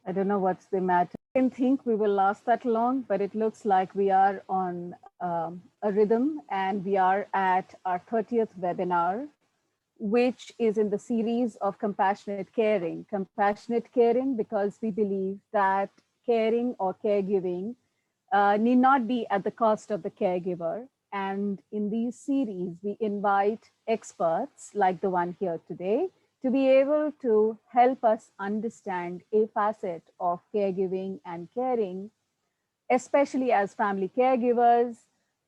I don't know what's the matter. I didn't think we will last that long, but it looks like we are on a rhythm, and we are at our 30th webinar, which is in the series of compassionate caring. Compassionate caring because we believe that caring or caregiving need not be at the cost of the caregiver. And in these series, we invite experts like the one here today to be able to help us understand a facet of caregiving and caring, especially as family caregivers,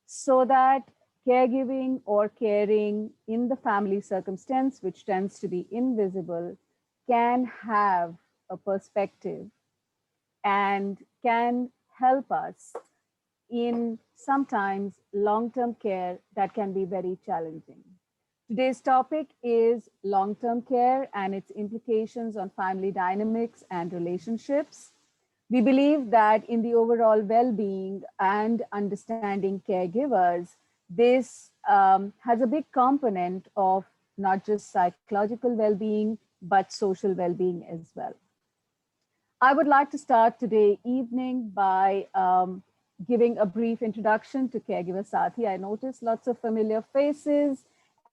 so that caregiving or caring in the family circumstance, which tends to be invisible, can have a perspective and can help us in sometimes long-term care that can be very challenging. Today's topic is long-term care and its implications on family dynamics and relationships. We believe that in the overall well-being and understanding caregivers, this has a big component of not just psychological well-being, but social well-being as well. I would like to start today evening by giving a brief introduction to Caregiver Sathi. I noticed lots of familiar faces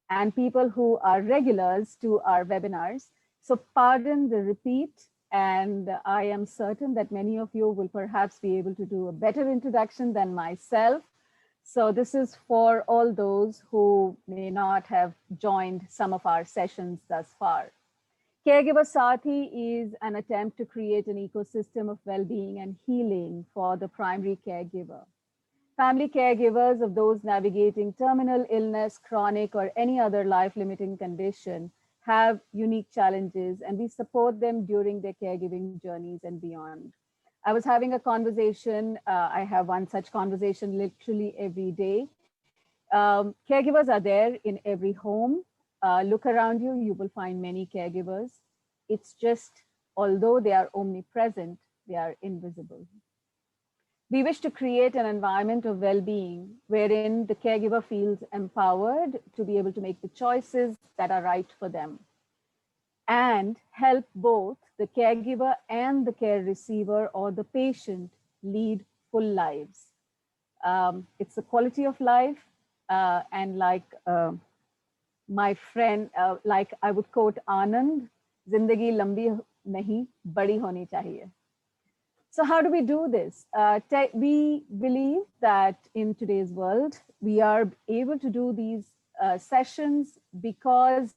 and people who are regulars to our webinars. So pardon the repeat, and I am certain that many of you will perhaps be able to do a better introduction than myself. So this is for all those who may not have joined some of our sessions thus far. Caregiver Sathi is an attempt to create an ecosystem of well-being and healing for the primary caregiver. Family caregivers of those navigating terminal illness, chronic, or any other life-limiting condition have unique challenges, and we support them during their caregiving journeys and beyond. I was having a conversation, I have one such conversation literally every day. Caregivers are there in every home. Look around you, you will find many caregivers. It's just, although they are omnipresent, they are invisible. We wish to create an environment of well-being wherein the caregiver feels empowered to be able to make the choices that are right for them and help both the caregiver and the care receiver or the patient lead full lives. It's the quality of life, and like my friend, like I would quote Anand, Zindagi lambi nahi, badi honi chahiye. So how do we do this? We believe that in today's world, we are able to do these sessions because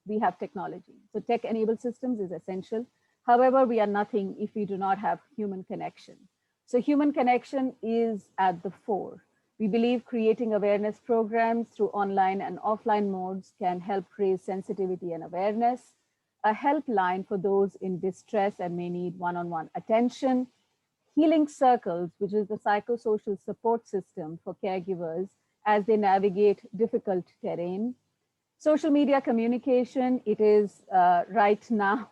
we have technology. So tech-enabled systems is essential. However, we are nothing if we do not have human connection. So human connection is at the fore. We believe creating awareness programs through online and offline modes can help raise sensitivity and awareness, a helpline for those in distress and may need one-on-one attention, healing circles, which is the psychosocial support system for caregivers as they navigate difficult terrain. Social media communication, it is right now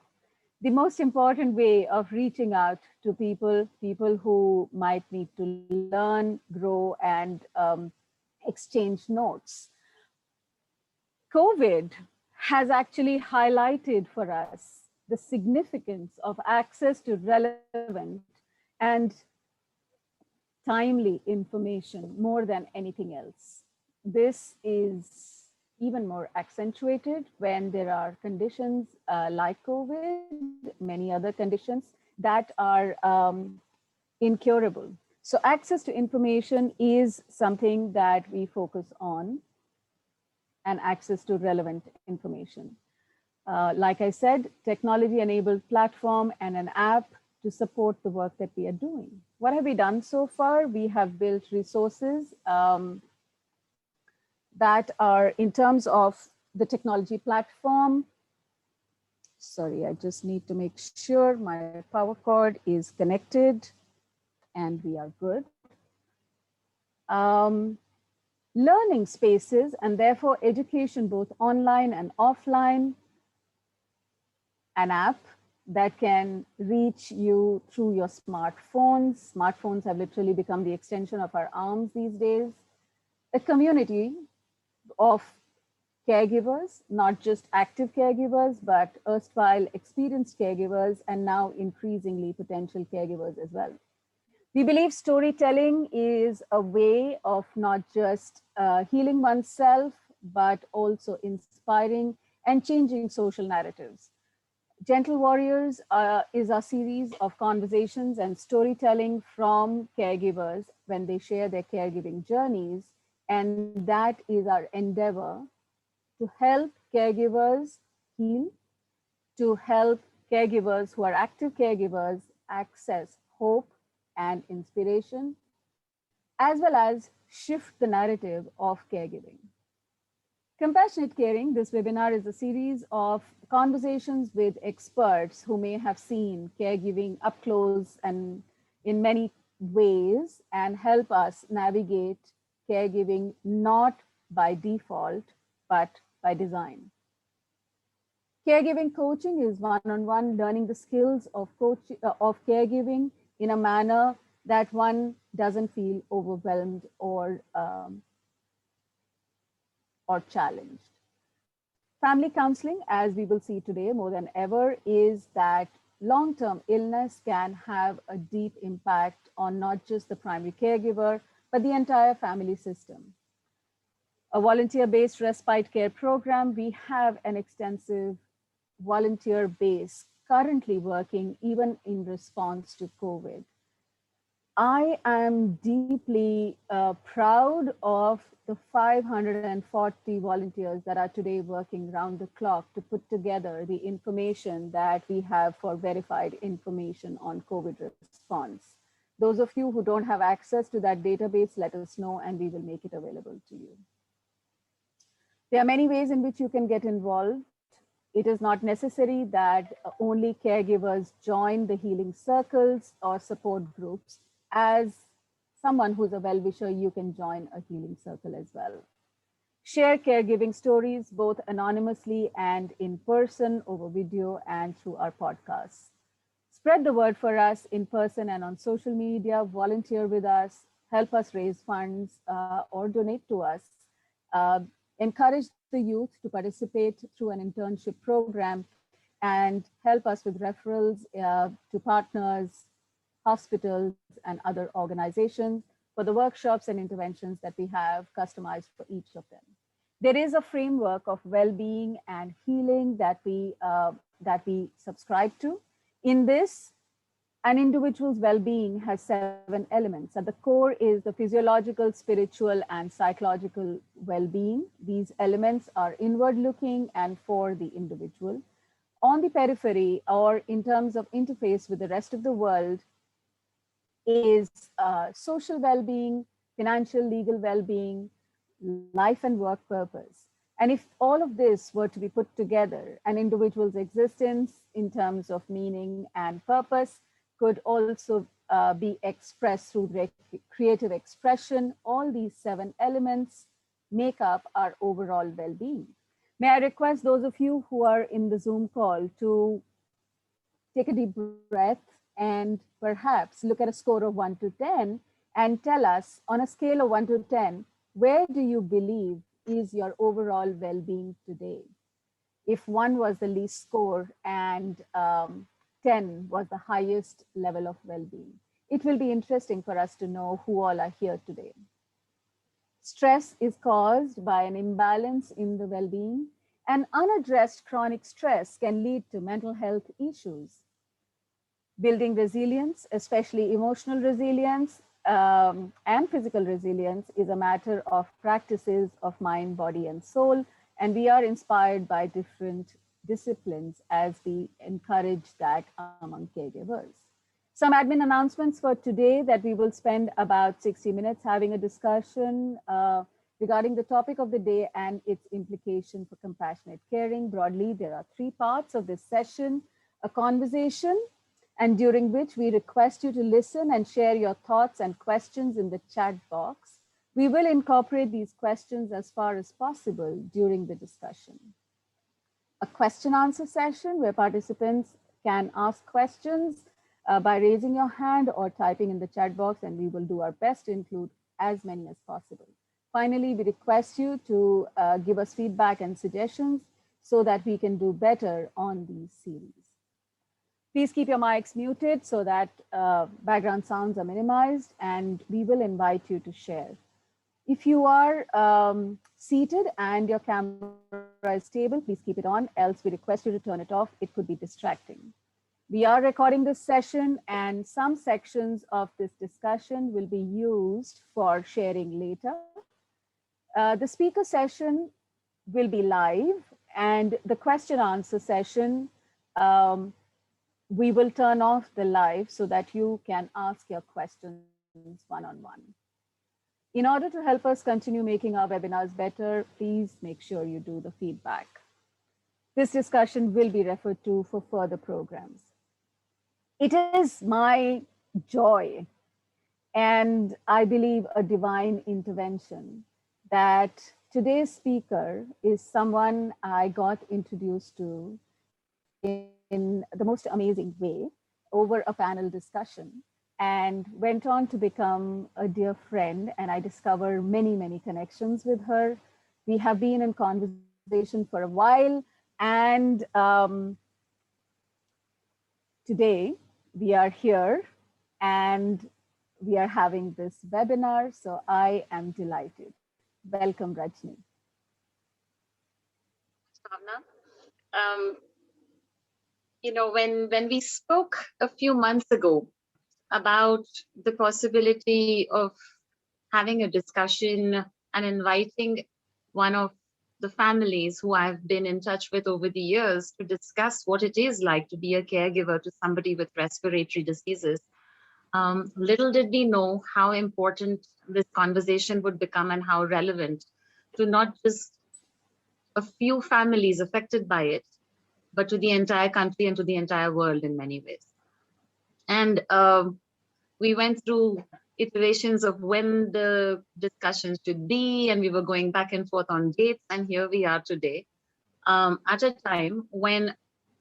the most important way of reaching out to people who might need to learn, grow, and exchange notes. COVID has actually highlighted for us the significance of access to relevant and timely information more than anything else. This is even more accentuated when there are conditions like COVID, many other conditions that are incurable. So access to information is something that we focus on, and access to relevant information. Like I said, technology-enabled platform and an app to support the work that we are doing. What have we done so far? We have built resources that are in terms of the technology platform. Sorry, I just need to make sure my power cord is connected and we are good. Learning spaces and therefore education, both online and offline, an app that can reach you through your smartphones. Smartphones have literally become the extension of our arms these days. A community of caregivers, not just active caregivers, but erstwhile experienced caregivers, and now increasingly potential caregivers as well. We believe storytelling is a way of not just healing oneself, but also inspiring and changing social narratives. Gentle Warriors is a series of conversations and storytelling from caregivers when they share their caregiving journeys. And that is our endeavor to help caregivers heal, to help caregivers who are active caregivers access hope and inspiration, as well as shift the narrative of caregiving. Compassionate Caring, this webinar is a series of conversations with experts who may have seen caregiving up close and in many ways and help us navigate caregiving not by default, but by design. Caregiving coaching is one-on-one learning the skills of caregiving in a manner that one doesn't feel overwhelmed or challenged. Family counseling, as we will see today more than ever, is that long-term illness can have a deep impact on not just the primary caregiver, but the entire family system. A volunteer-based respite care program, we have an extensive volunteer base currently working even in response to COVID. I am deeply proud of the 540 volunteers that are today working round the clock to put together the information that we have for verified information on COVID response. Those of you who don't have access to that database, let us know and we will make it available to you. There are many ways in which you can get involved. It is not necessary that only caregivers join the healing circles or support groups. As someone who's a well-wisher, you can join a healing circle as well. Share caregiving stories, both anonymously and in person over video and through our podcasts. Spread the word for us in person and on social media, volunteer with us, help us raise funds or donate to us. Encourage the youth to participate through an internship program and help us with referrals to partners, hospitals, and other organizations for the workshops and interventions that we have customized for each of them. There is a framework of well-being and healing that we subscribe to. In this, an individual's well-being has 7 elements. At the core is the physiological, spiritual, and psychological well-being. These elements are inward-looking and for the individual. On the periphery, or in terms of interface with the rest of the world, is social well-being, financial, legal well-being, life and work purpose. And if all of this were to be put together, an individual's existence in terms of meaning and purpose could also be expressed through creative expression. All these 7 elements make up our overall well-being. May I request those of you who are in the Zoom call to take a deep breath and perhaps look at a score of 1 to 10 and tell us on a scale of 1 to 10, where do you believe is your overall well-being today? If 1 was the least score and 10 was the highest level of well-being. It will be interesting for us to know who all are here today. Stress is caused by an imbalance in the well-being, and unaddressed chronic stress can lead to mental health issues. Building resilience, especially emotional resilience and physical resilience, is a matter of practices of mind, body, and soul, and we are inspired by different disciplines as we encourage that among caregivers. Some admin announcements for today: that we will spend about 60 minutes having a discussion regarding the topic of the day and its implication for compassionate caring. Broadly, there are 3 parts of this session: a conversation, and during which we request you to listen and share your thoughts and questions in the chat box. We will incorporate these questions as far as possible during the discussion. A question answer session where participants can ask questions by raising your hand or typing in the chat box, and we will do our best to include as many as possible. Finally, we request you to give us feedback and suggestions so that we can do better on these series. Please keep your mics muted so that background sounds are minimized, and we will invite you to share. If you are seated and your camera is stable, please keep it on, else we request you to turn it off. It could be distracting. We are recording this session, and some sections of this discussion will be used for sharing later. The speaker session will be live, and the question answer session, we will turn off the live so that you can ask your questions one-on-one. In order to help us continue making our webinars better, please make sure you do the feedback. This discussion will be referred to for further programs. It is my joy, and I believe a divine intervention, that today's speaker is someone I got introduced to in the most amazing way over a panel discussion, and went on to become a dear friend, and I discovered many, many connections with her. We have been in conversation for a while, and today we are here and we are having this webinar, so I am delighted. Welcome, Rajni. Bhavana. When we spoke a few months ago about the possibility of having a discussion and inviting one of the families who I've been in touch with over the years to discuss what it is like to be a caregiver to somebody with respiratory diseases, little did we know how important this conversation would become and how relevant to not just a few families affected by it, but to the entire country and to the entire world in many ways. And we went through iterations of when the discussion should be, and we were going back and forth on dates, and here we are today, at a time when,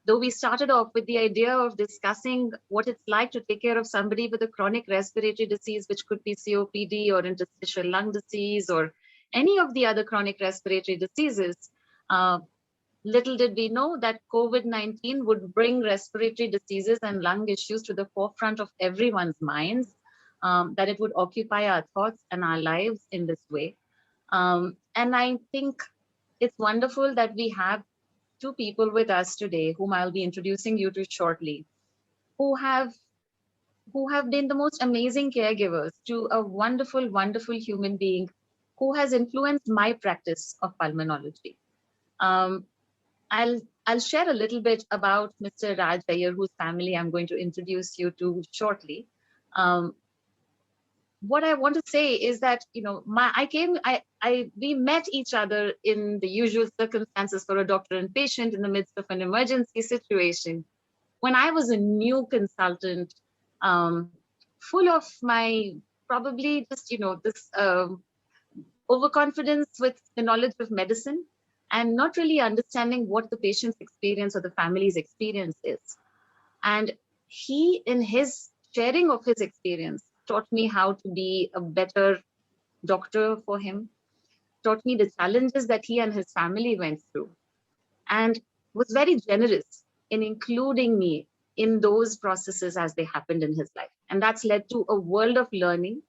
though we started off with the idea of discussing what it's like to take care of somebody with a chronic respiratory disease, which could be COPD or interstitial lung disease or any of the other chronic respiratory diseases, little did we know that COVID-19 would bring respiratory diseases and lung issues to the forefront of everyone's minds, that it would occupy our thoughts and our lives in this way. And I think it's wonderful that we have two people with us today, whom I'll be introducing you to shortly, who have been the most amazing caregivers to a wonderful, wonderful human being who has influenced my practice of pulmonology. I'll share a little bit about Mr. Raj Iyer, whose family I'm going to introduce you to shortly. What I want to say is that, we met each other in the usual circumstances for a doctor and patient in the midst of an emergency situation. When I was a new consultant, full of my probably just, this overconfidence with the knowledge of medicine, and not really understanding what the patient's experience or the family's experience is. And he, in his sharing of his experience, taught me how to be a better doctor for him, taught me the challenges that he and his family went through, and was very generous in including me in those processes as they happened in his life. And that's led to a world of learning,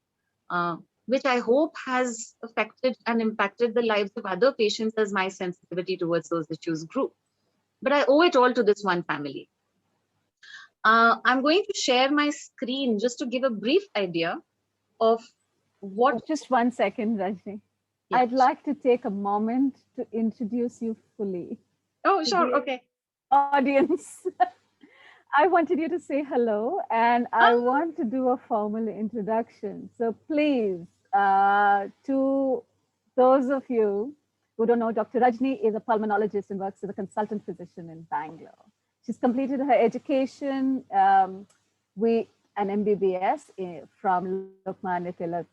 which I hope has affected and impacted the lives of other patients as my sensitivity towards those issues grew. But I owe it all to this one family. I'm going to share my screen just to give a brief idea of what... Just 1 second, Rajni. Yeah. I'd like to take a moment to introduce you fully. Oh, sure, okay. Audience. I wanted you to say hello, and I want to do a formal introduction. So please, to those of you who don't know, Dr. Rajni is a pulmonologist and works as a consultant physician in Bangalore. She's completed her education with an MBBS from Lokmanya Tilak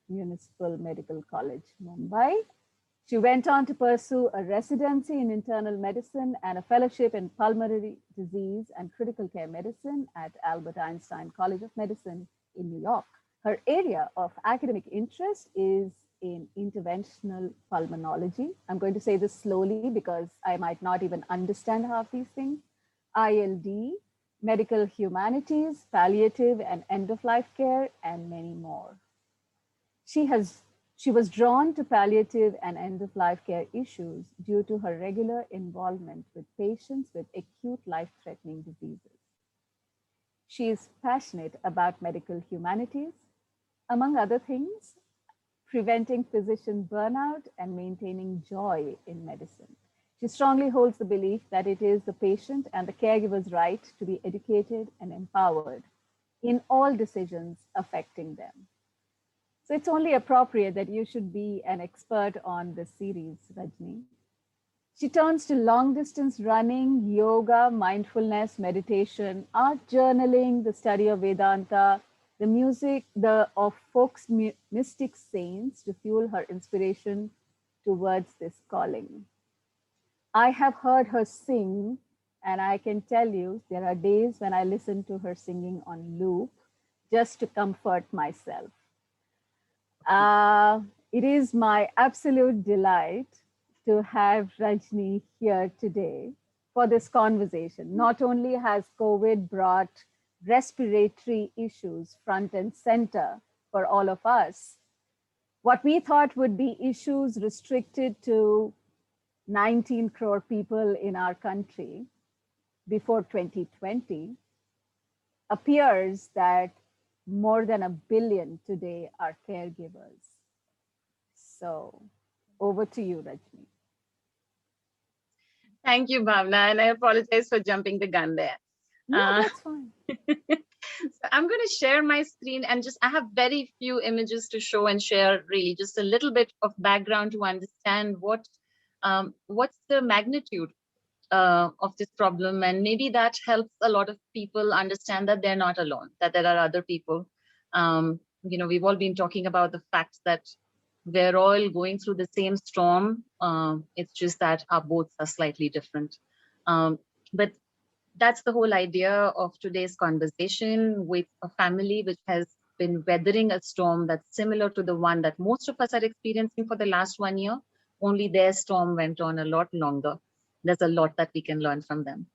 Municipal Medical College, Mumbai. She went on to pursue a residency in internal medicine and a fellowship in pulmonary disease and critical care medicine at Albert Einstein College of Medicine in New York. Her area of academic interest is in interventional pulmonology. I'm going to say this slowly because I might not even understand half these things. ILD, medical humanities, palliative and end of life care, and many more. She has she was drawn to palliative and end of life care issues due to her regular involvement with patients with acute life threatening diseases. She is passionate about medical humanities, among other things, preventing physician burnout and maintaining joy in medicine. She strongly holds the belief that it is the patient and the caregiver's right to be educated and empowered in all decisions affecting them. So it's only appropriate that you should be an expert on this series, Rajni. She turns to long distance running, yoga, mindfulness, meditation, art journaling, the study of Vedanta, the music of folk's mystic saints to fuel her inspiration towards this calling. I have heard her sing, and I can tell you there are days when I listen to her singing on loop just to comfort myself. It is my absolute delight to have Rajni here today for this conversation. Not only has COVID brought respiratory issues front and center for all of us, what we thought would be issues restricted to 19 crore people in our country before 2020 appears that more than a billion today are caregivers. So over to you, Rajni. Thank you, Bhavna, and I apologize for jumping the gun there. No, that's fine. So I'm going to share my screen and I have very few images to show and share, really just a little bit of background to understand what's the magnitude of this problem. And maybe that helps a lot of people understand that they're not alone, that there are other people. We've all been talking about the fact that we're all going through the same storm. It's just that our boats are slightly different. But that's the whole idea of today's conversation, with a family which has been weathering a storm that's similar to the one that most of us are experiencing for the last 1 year. Only their storm went on a lot longer. There's a lot that we can learn from them.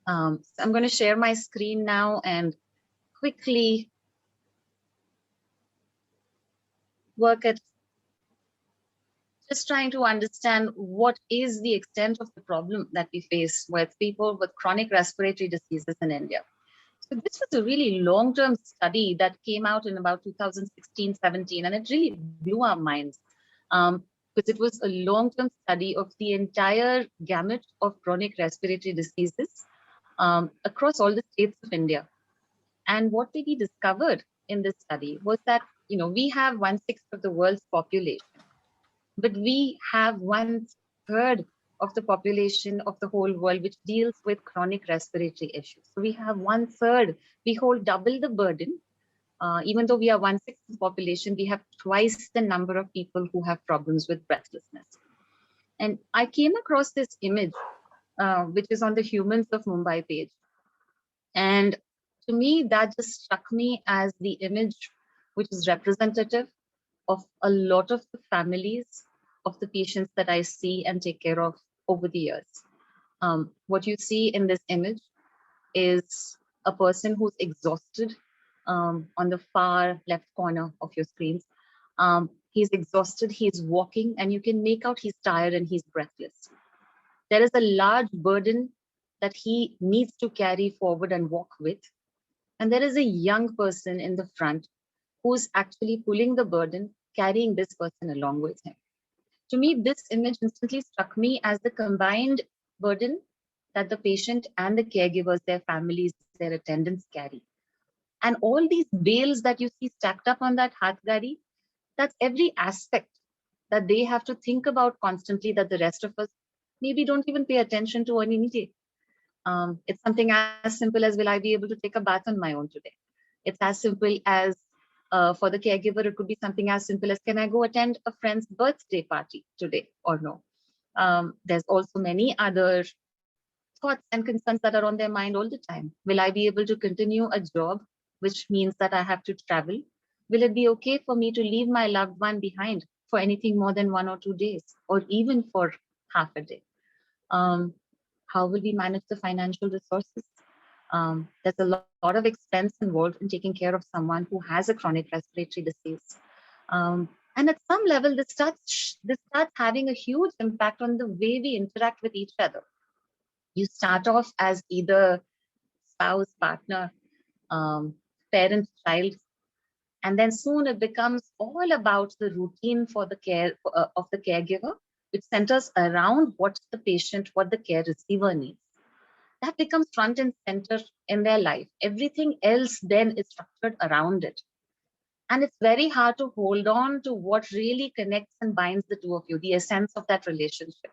So I'm going to share my screen now and quickly work at just trying to understand what is the extent of the problem that we face with people with chronic respiratory diseases in India. So this was a really long-term study that came out in about 2016-17, and it really blew our minds because it was a long-term study of the entire gamut of chronic respiratory diseases across all the states of India. And what we discovered in this study was that, we have 1/6 of the world's population, but we have 1/3 of the population of the whole world which deals with chronic respiratory issues. So we have 1/3. We hold double the burden. Even though we are 1/6 of the population, we have twice the number of people who have problems with breathlessness. And I came across this image, which is on the Humans of Mumbai page. And to me, that just struck me as the image which is representative of a lot of the families of the patients that I see and take care of over the years. What you see in this image is a person who's exhausted on the far left corner of your screens. He's exhausted, he's walking, and you can make out he's tired and he's breathless. There is a large burden that he needs to carry forward and walk with. And there is a young person in the front who's actually pulling the burden, carrying this person along with him. To me, this image instantly struck me as the combined burden that the patient and the caregivers, their families, their attendants carry. And all these bales that you see stacked up on that Hath Gadi, that's every aspect that they have to think about constantly that the rest of us maybe don't even pay attention to any day. It's something as simple as, will I be able to take a bath on my own today? It's as simple as, for the caregiver, it could be something as simple as, can I go attend a friend's birthday party today or no? There's also many other thoughts and concerns that are on their mind all the time. Will I be able to continue a job, which means that I have to travel, Will it be okay for me to leave my loved one behind for anything more than 1 or 2 days, or even for half a day? Um, how will we manage the financial resources? There's a lot of expense involved in taking care of someone who has a chronic respiratory disease. And at some level, this starts having a huge impact on the way we interact with each other. You start off as either spouse, partner, um, parent, child, and then soon it becomes all about the routine for the care of the caregiver, which centers around what the patient, what the care receiver needs. That becomes front and center in their life. Everything else then is structured around it. And it's very hard to hold on to what really connects and binds the two of you, the essence of that relationship.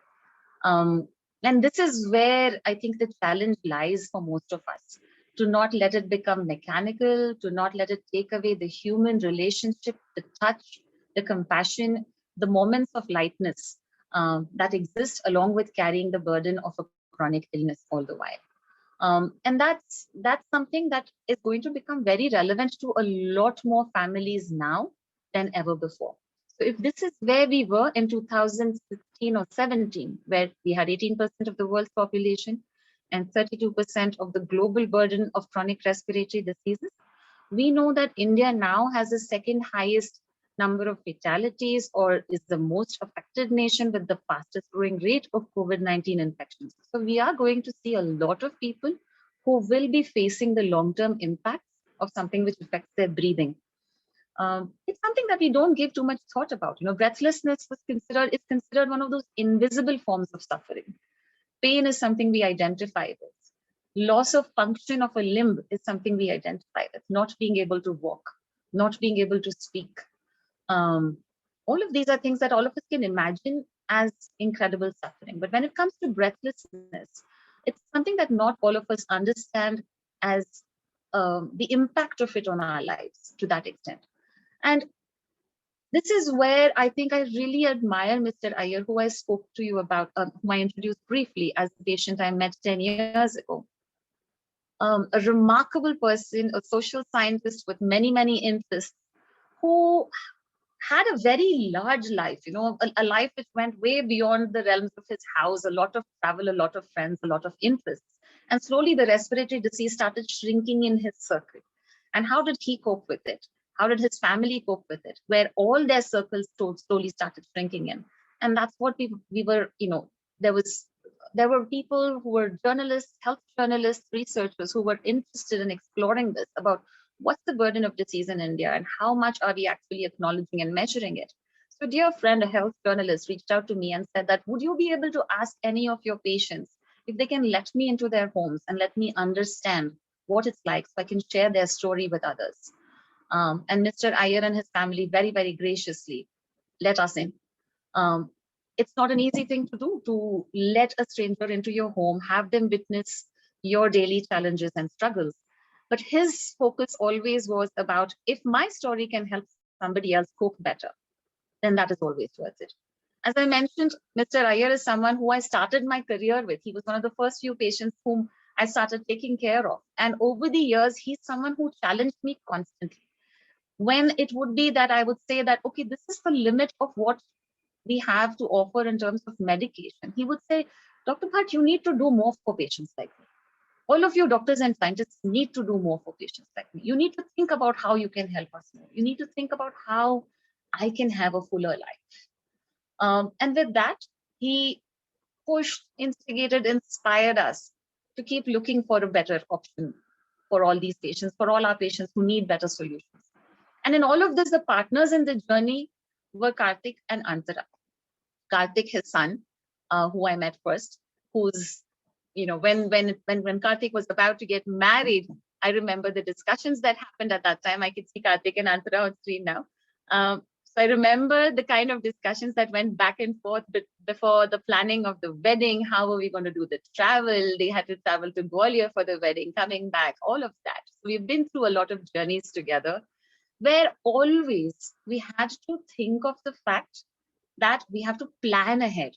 Um, and this is where I think the challenge lies for most of us, to not let it become mechanical, to not let it take away the human relationship, the touch, the compassion, the moments of lightness that exist along with carrying the burden of a chronic illness all the while. And that's something that is going to become very relevant to a lot more families now than ever before. So if this is where we were in 2016 or 17, where we had 18% of the world's population and 32% of the global burden of chronic respiratory diseases, we know that India now has the second highest number of fatalities, or is the most affected nation with the fastest growing rate of COVID-19 infections. So we are going to see a lot of people who will be facing the long-term impacts of something which affects their breathing. It's something that we don't give too much thought about. Breathlessness is considered one of those invisible forms of suffering. Pain is something we identify with. Loss of function of a limb is something we identify with. Not being able to walk, not being able to speak. Um, all of these are things that all of us can imagine as incredible suffering. But when it comes to breathlessness, it's something that not all of us understand as the impact of it on our lives to that extent. And this is where I think I really admire Mr. Iyer, who I spoke to you about, whom I introduced briefly as the patient I met 10 years ago. A remarkable person, a social scientist with many, many interests, who had a very large life, a life which went way beyond the realms of his house, a lot of travel, a lot of friends, a lot of interests. And slowly the respiratory disease started shrinking in his circle. And how did he cope with it? How did his family cope with it? Where all their circles slowly started shrinking in. And that's what we were, there were people who were journalists, health journalists, researchers who were interested in exploring this about what's the burden of disease in India and how much are we actually acknowledging and measuring it. So dear friend, a health journalist reached out to me and said that, would you be able to ask any of your patients if they can let me into their homes and let me understand what it's like so I can share their story with others. And Mr. Iyer and his family very, very graciously let us in. It's not an easy thing to do, to let a stranger into your home, have them witness your daily challenges and struggles. But his focus always was about, if my story can help somebody else cope better, then that is always worth it. As I mentioned, Mr. Iyer is someone who I started my career with. He was one of the first few patients whom I started taking care of. And over the years, he's someone who challenged me constantly. When it would be that I would say that, okay, this is the limit of what we have to offer in terms of medication, he would say, Dr. Bhatt, you need to do more for patients like me. All of you doctors and scientists need to do more for patients like me. You need to think about how you can help us more. You need to think about how I can have a fuller life. And with that, he pushed, instigated, inspired us to keep looking for a better option for all these patients, for all our patients who need better solutions. And in all of this, the partners in the journey were Karthik and Antara. Karthik, his son, who I met first, who's, when Karthik was about to get married, I remember the discussions that happened at that time. I could see Karthik and Antara on screen now. So I remember the kind of discussions that went back and forth before the planning of the wedding. How are we going to do the travel? They had to travel to Gwalior for the wedding, coming back, all of that. So we've been through a lot of journeys together, where always we had to think of the fact that we have to plan ahead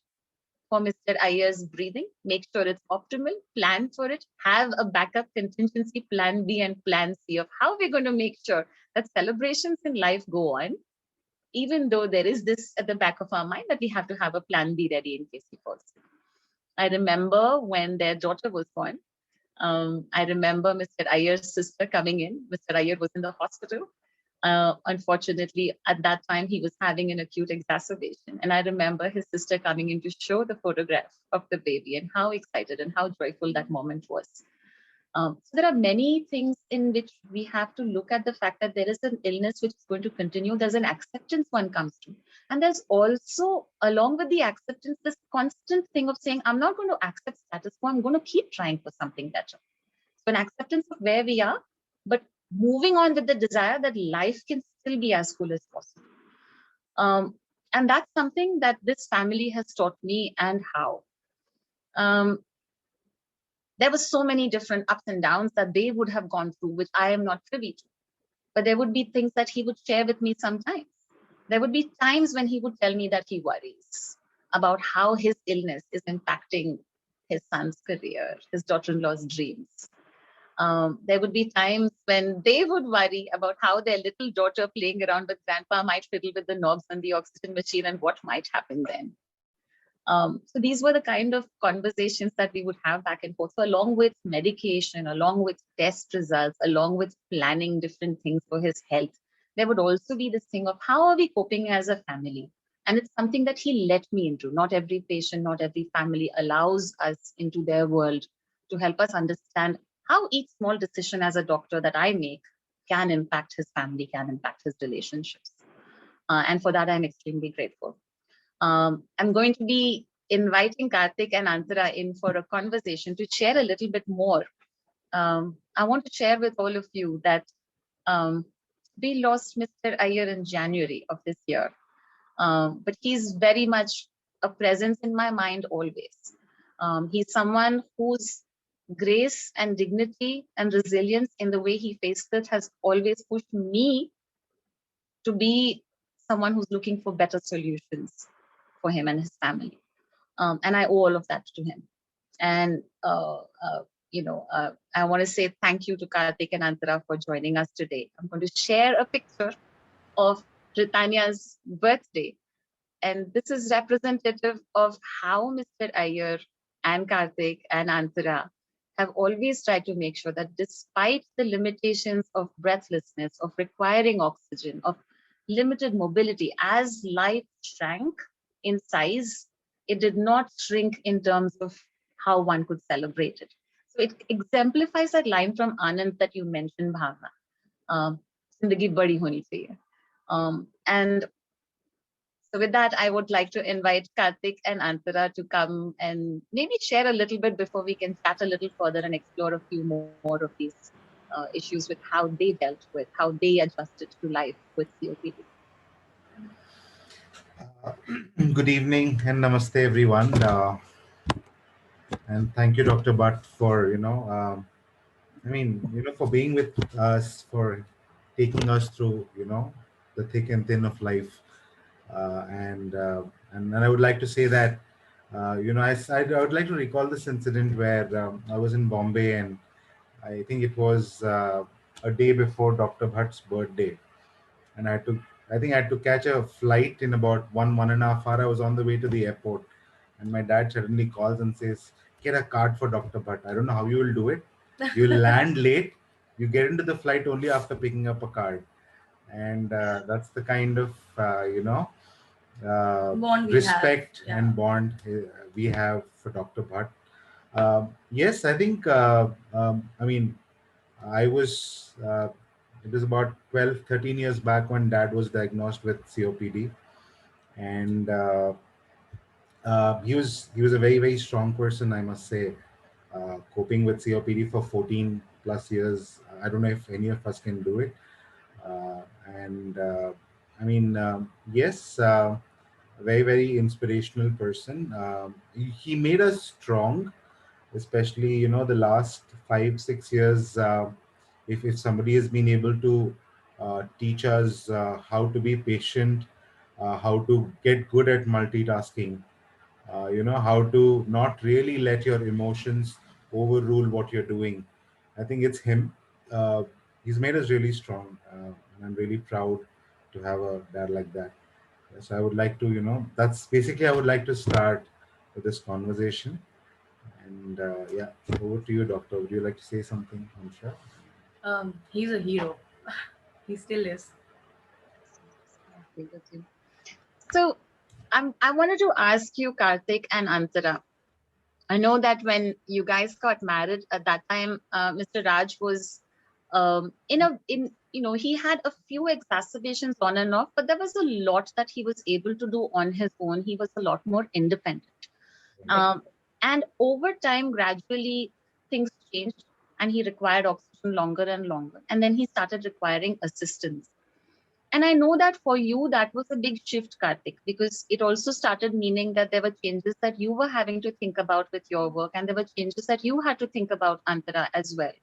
for Mr. Iyer's breathing, make sure it's optimal, plan for it, have a backup contingency plan B and plan C of how we're going to make sure that celebrations in life go on, even though there is this at the back of our mind that we have to have a plan B ready in case he falls sick. I remember when their daughter was born, I remember Mr. Iyer's sister coming in. Mr. Iyer was in the hospital. Unfortunately, at that time, he was having an acute exacerbation. And I remember his sister coming in to show the photograph of the baby and how excited and how joyful that moment was. So there are many things in which we have to look at the fact that there is an illness which is going to continue. There's an acceptance one comes to. And there's also, along with the acceptance, this constant thing of saying, I'm not going to accept status quo. I'm going to keep trying for something better. So an acceptance of where we are, but moving on with the desire that life can still be as cool as possible. And that's something that this family has taught me and how. There were so many different ups and downs that they would have gone through, which I am not privy to. But there would be things that he would share with me sometimes. There would be times when he would tell me that he worries about how his illness is impacting his son's career, his daughter-in-law's dreams. There would be times when they would worry about how their little daughter playing around with grandpa might fiddle with the knobs on the oxygen machine and what might happen then. So these were the kind of conversations that we would have back and forth. So along with medication, along with test results, along with planning different things for his health, there would also be this thing of how are we coping as a family? And it's something that he let me into. Not every patient, not every family allows us into their world to help us understand how each small decision as a doctor that I make can impact his family, can impact his relationships. And for that, I'm extremely grateful. I'm going to be inviting Karthik and Antara in for a conversation to share a little bit more. I want to share with all of you that we lost Mr. Iyer in January of this year, but he's very much a presence in my mind always. He's someone whose grace and dignity and resilience in the way he faced it has always pushed me to be someone who's looking for better solutions for him and his family. And I owe all of that to him. And, I want to say thank you to Karthik and Antara for joining us today. I'm going to share a picture of Hitanya's birthday. And this is representative of how Mr. Iyer and Karthik and Antara have always tried to make sure that despite the limitations of breathlessness, of requiring oxygen, of limited mobility, as life shrank in size, it did not shrink in terms of how one could celebrate it. So it exemplifies that line from Anand that you mentioned, Bhavana. Zindagi badi honi chahiye. And so with that, I would like to invite Karthik and Antara to come and maybe share a little bit before we can chat a little further and explore a few more of these issues with how they dealt with, how they adjusted to life with COPD. Good evening and namaste, everyone. And thank you, Dr. Bhatt, for for being with us, for taking us through, the thick and thin of life. And I would like to say that, I would like to recall this incident where I was in Bombay, and I think it was a day before Dr. Bhatt's birthday, and I think I had to catch a flight in about 1.5 hours. I was on the way to the airport, and my dad suddenly calls and says, "Get a card for Dr. Bhatt. I don't know how you will do it. You land late. You get into the flight only after picking up a card." And that's the kind of bond we respect have. Yeah. and bond we have for Dr. Bhatt. Yes, I think. I was. It was about 12, 13 years back when Dad was diagnosed with COPD, and he was a very, very strong person, I must say, coping with COPD for 14 plus years. I don't know if any of us can do it. And yes, a very, very inspirational person. He made us strong, especially the last 5, 6 years. If somebody has been able to teach us how to be patient, how to get good at multitasking, how to not really let your emotions overrule what you're doing. I think it's him. uh, he's made us really strong, and I'm really proud to have a dad like that. So I would like to, that's basically I would like to start with this conversation. And yeah, over to you, doctor. Would you like to say something? I'm sure. He's a hero. He still is. I agree with you. So I wanted to ask you, Karthik and Antara. I know that when you guys got married at that time, Mr. Raj was he had a few exacerbations on and off, but there was a lot that he was able to do on his own. He was a lot more independent. Right. Um, and over time, gradually things changed, and he required oxygen longer and longer. And then he started requiring assistance. And I know that for you, that was a big shift, Karthik, because it also started meaning that there were changes that you were having to think about with your work, and there were changes that you had to think about, Antara, as well.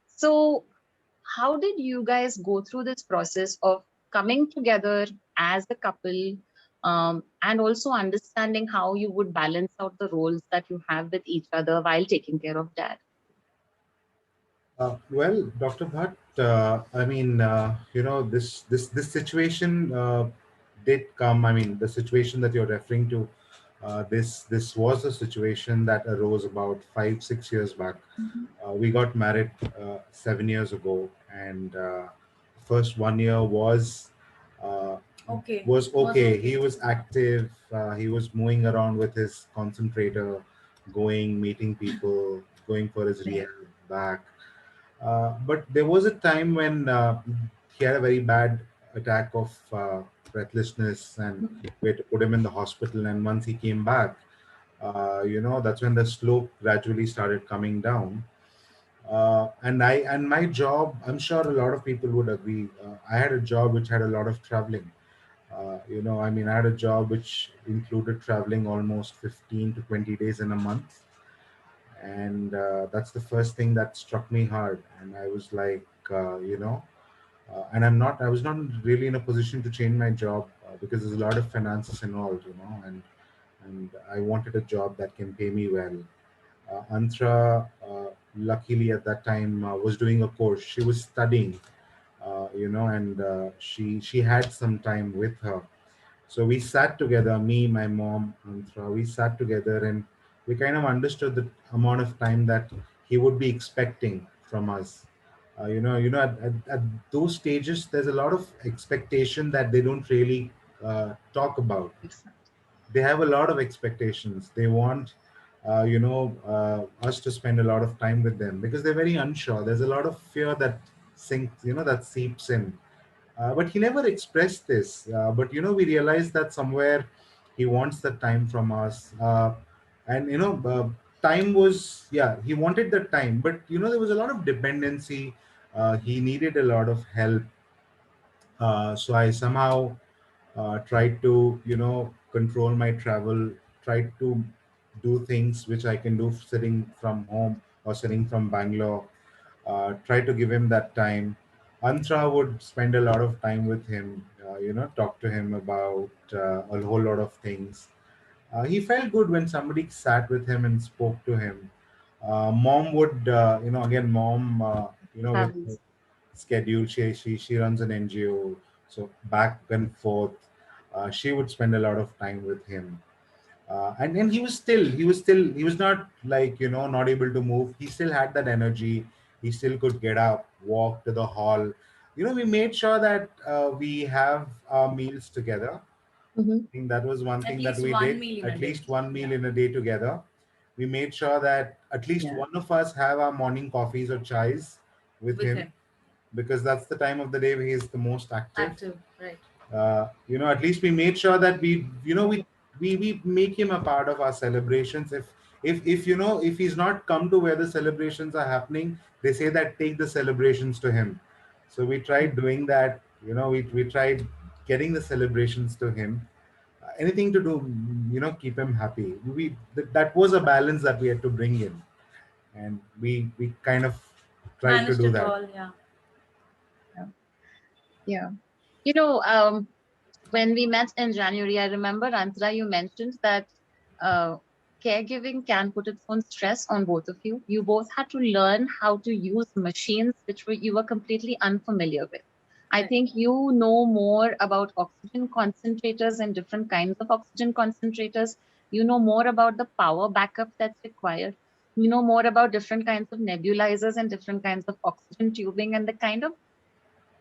So, how did you guys go through this process of coming together as a couple, and also understanding how you would balance out the roles that you have with each other while taking care of dad? Well, Dr. Bhatt, I mean, this situation did come. I mean, the situation that you're referring to, this was a situation that arose about 5 6 years back. Mhm. We got married 7 years ago, and first 1 year uh, Okay. was Was okay. okay. He was active. He was moving around with his concentrator, going, meeting people, going for his Right. rehab back. But there was a time when he had a very bad attack of breathlessness, and we had to put him in the hospital. And once he came back, that's when the slope gradually started coming down. And my job, I'm sure a lot of people would agree. I had a job which had a lot of traveling. I mean, I had a job which included traveling almost 15 to 20 days in a month, and that's the first thing that struck me hard. And I was like, and I was not really in a position to change my job, because there's a lot of finances involved, and I wanted a job that can pay me well. Antra, luckily at that time, was doing a course. She was studying, and she had some time with her. So we sat together, me, my mom, Antra. We sat together, and we kind of understood the amount of time that he would be expecting from us. At those stages, there's a lot of expectation that they don't really talk about. Exactly. They have a lot of expectations. They want, us to spend a lot of time with them because they're very unsure. There's a lot of fear that sinks, that seeps in. But he never expressed this. But we realized that somewhere he wants the time from us. And time was, yeah, he wanted the time, but there was a lot of dependency. He needed a lot of help. So I somehow tried to control my travel, tried to do things which I can do sitting from home or sitting from Bangalore. Try to give him that time. Antra would spend a lot of time with him, talk to him about a whole lot of things. He felt good when somebody sat with him and spoke to him. Mom would, again, mom, with her Travels. schedule, she runs an NGO, so back and forth. She would spend a lot of time with him. And he was not like not able to move. He still had that energy. He still could get up, walk to the hall. We made sure that we have our meals together. Mhm. I think that was one At thing that least we one did. meal in a At day. least one Yeah. meal in a day together. We made sure that at least Yeah. one of us have our morning coffees or chais with With him, him. because that's the time of the day where he is the most active. Active. Right. At least we made sure that we make him a part of our celebrations. If if he's not come to where the celebrations are happening, they say that take the celebrations to him. So we tried doing that. We tried getting the celebrations to him. Anything to do, keep him happy. That was a balance that we had to bring in, and we kind of tried to Managed do it that. all. Yeah. Yeah. Yeah. You know, when we met in January, I remember, Antara, you mentioned that uh, caregiving can put its own stress on both of you. You both had to learn how to use machines which you were completely unfamiliar with. I Right. think you know more about oxygen concentrators and different kinds of oxygen concentrators. You know more about the power backup that's required. You know more about different kinds of nebulizers and different kinds of oxygen tubing and the kind of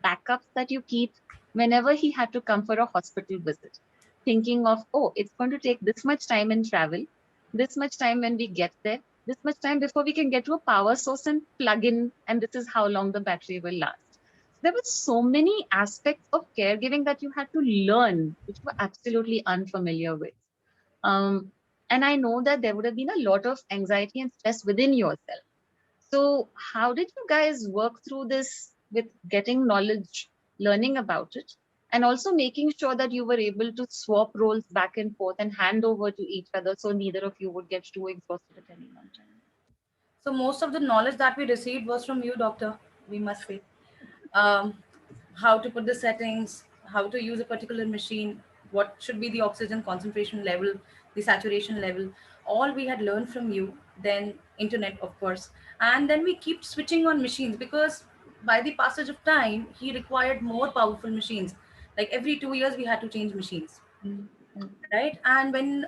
backups that you keep whenever he had to come for a hospital visit, thinking of, oh, it's going to take this much time in travel, this much time when we get there, this much time before we can get to a power source and plug in, and this is how long the battery will last. There were so many aspects of caregiving that you had to learn, which you were absolutely unfamiliar with. Um, and I know that there would have been a lot of anxiety and stress within yourself. So, how did you guys work through this with getting knowledge, learning about it, and also making sure that you were able to swap roles back and forth and hand over to each other so neither of you would get too exhausted at any one time? So most of the knowledge that we received was from you, doctor, we must say. um, how to put the settings, how to use a particular machine, what should be the oxygen concentration level, the saturation level. All we had learned from you, then internet, of course. And then we keep switching on machines because by the passage of time, he required more powerful machines. Like every 2 years, we had to change machines, Mm, mm, right? And when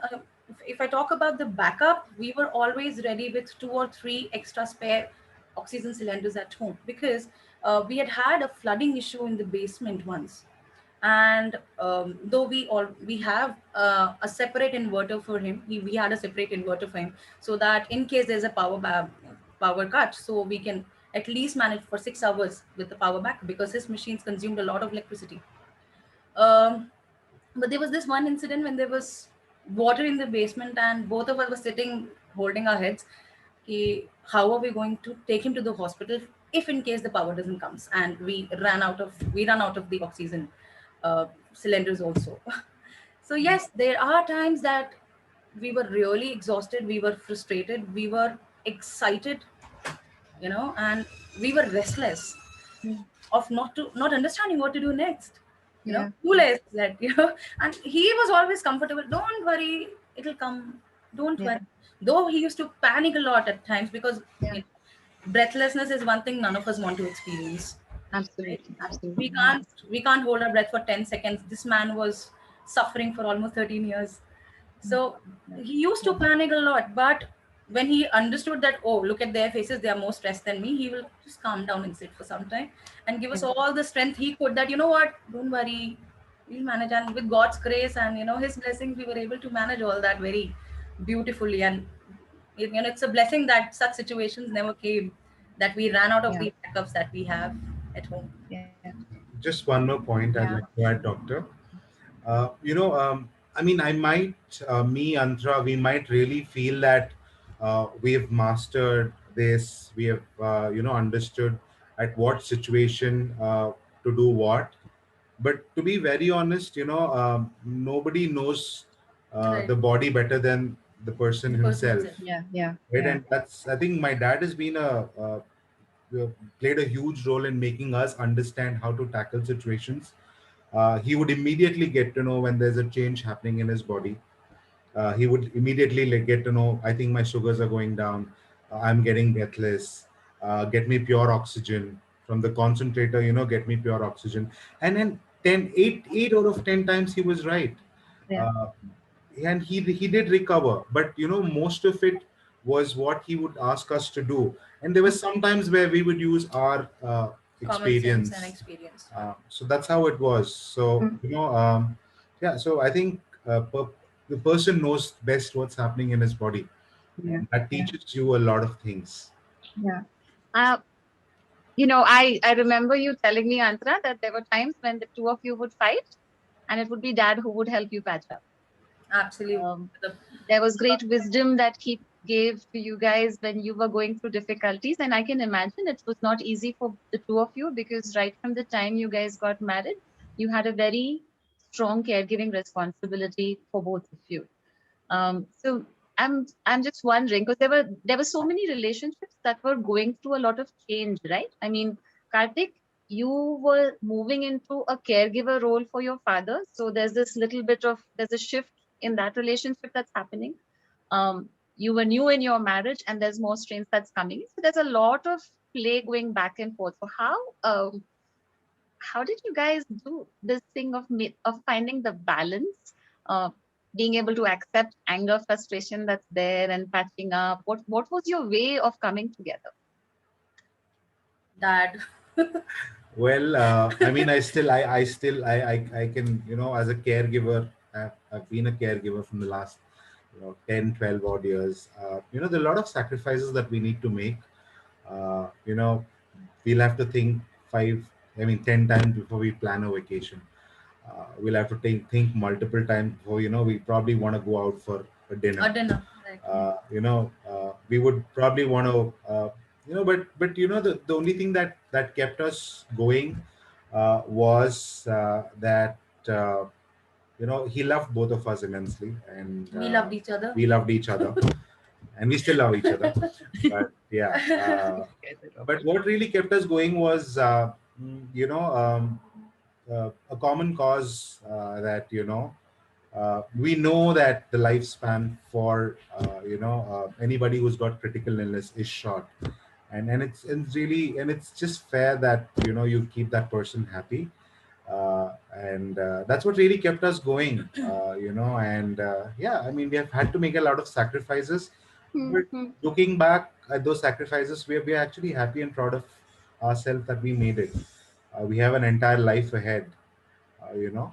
if I talk about the backup, we were always ready with 2 or 3 extra spare oxygen cylinders at home because we had had a flooding issue in the basement once. And though we have a separate inverter for him, we had a separate inverter for him so that in case there's a power cut, so we can at least manage for 6 hours with the power back because his machines consumed a lot of electricity. um, but there was this one incident when there was water in the basement and both of us were sitting holding our heads. How are we going to take him to the hospital if in case the power doesn't comes, and we run out of the oxygen cylinders also. So mm, yes, there are times that we were really exhausted, we were frustrated, we were excited, and we were restless mm. of not understanding what to do next, Yeah, yeah, clueless that and he was always comfortable. Don't worry, it'll come. Don't yeah, worry. Though he used to panic a lot at times because yeah. breathlessness is one thing none of us want to experience, right? Absolutely, we absolutely. can't we can't hold our breath for 10 seconds. This man was suffering for almost 13 years. Mm, So yeah, he used to yeah, panic a lot, but when he understood that, oh, look at their faces, they are more stressed than me, he will just calm down and sit for some time and give us yeah, all the strength he could that, what, don't worry, we'll manage. And with God's grace and, his blessings, we were able to manage all that very beautifully. And, it's a blessing that such situations never came, that we ran out of yeah, the backups that we have at home. yeah, Just one more point I'd yeah, like to add, Doctor. I mean, me, Antra, we might really feel that we have mastered this, we have, understood at what situation to do what. But to be very honest, nobody knows Right. the body better than the person The person himself, himself. yeah, yeah, right? yeah, And that's, I think my dad has been played a huge role in making us understand how to tackle situations. He would immediately get to know when there's a change happening in his body. He would immediately get to know, I think my sugars are going down, I'm getting breathless, get me pure oxygen from the concentrator, get me pure oxygen. And then 8 out of 10 times he was right. yeah. uh, and he did recover, but most of it was what he would ask us to do. And there was some times where we would use our Common sense and experience. experience. So that's how it was. So Mm, yeah, so I think the person knows best what's happening in his body, yeah, and that yeah, teaches you a lot of things. yeah. Uh, I remember you telling me, Antara, that there were times when the two of you would fight, and it would be dad who would help you patch up. Absolutely. Um, The, there was great wisdom that he gave to you guys when you were going through difficulties, and I can imagine it was not easy for the two of you because right from the time you guys got married, you had a very strong caregiving responsibility for both of you. So I'm just wondering because there were so many relationships that were going through a lot of change, right? I mean, Karthik, you were moving into a caregiver role for your father. So there's this little bit of, there's a shift in that relationship that's happening. You were new in your marriage and there's more strains that's coming. So there's a lot of play going back and forth. So how did you guys do this thing of of finding the balance, uh, being able to accept anger, frustration that's there and patching up? What was your way of coming together? Dad. Well, I mean, I can, as a caregiver, I've been a caregiver from the last, 10, 12 odd years. There are a lot of sacrifices that we need to make. Uh, you know, we'll have to think 10 times before we plan a vacation. We'll have to think multiple times before, we probably want to go out for a dinner. A dinner. Right. We would probably want to, but the only thing that kept us going was that he loved both of us immensely, and We loved each other. we loved each other, and we still love each other. But yeah, but what really kept us going was a common cause that we know that the lifespan for anybody who's got critical illness is short, and it's really, and it's just fair that you keep that person happy, and that's what really kept us going, and yeah, I mean, we have had to make a lot of sacrifices, but Mhm. looking back at those sacrifices, we're actually happy and proud of ourselves that we made it. We have an entire life ahead, you know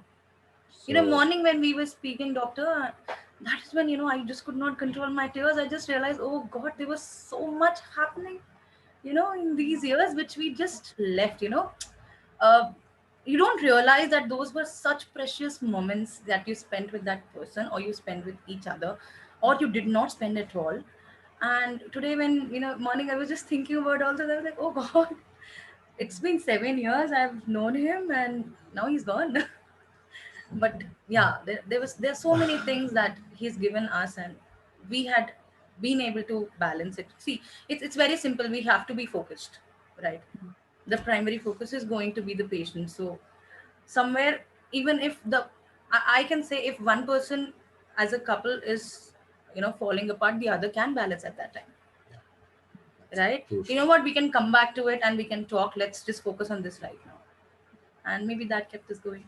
so. Morning when we were speaking, doctor, that is when, I just could not control my tears. I just realized, oh God, there was so much happening, in these years which we just left. Uh, you don't realize that those were such precious moments that you spent with that person, or you spent with each other, or you did not spend at all. And today, when, morning, I was just thinking about all that. I was like, oh God, it's been 7 years I've known him, and now he's gone. But yeah, there's so many things that he's given us, and we had been able to balance it. See, it's very simple. We have to be focused, right? The primary focus is going to be the patient. So somewhere, even if I can say, if one person as a couple is falling apart, the other can balance at that time, That's right? true. You know what, we can come back to it and we can talk. Let's just focus on this right now, and maybe that kept us going.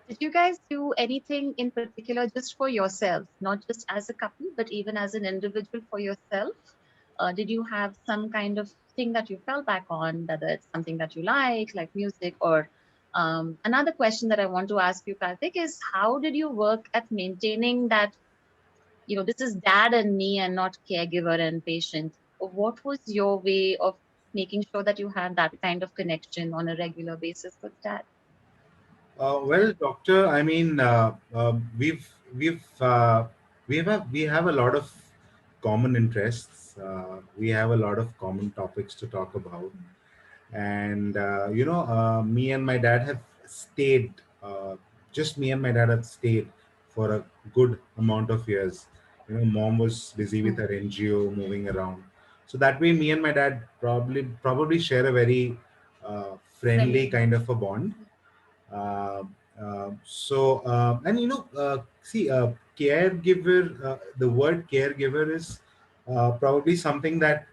Did you guys do anything in particular just for yourself, not just as a couple, but even as an individual for yourself? Did you have some kind of thing that you fell back on, whether it's something that you like music, or another question that I want to ask you, Karthik, is how did you work at maintaining that, this is dad and me and not caregiver and patient? What was your way of making sure that you had that kind of connection on a regular basis with dad? Well, doctor, I mean, we've we have a lot of common interests. We have a lot of common topics to talk about, and me and my dad have stayed. Just me and my dad have stayed for a good amount of years. Mom was busy with her NGO, moving around, so that way, me and my dad probably share a very friendly Friendly. kind of a bond. uh, and see, caregiver, the word caregiver is probably something that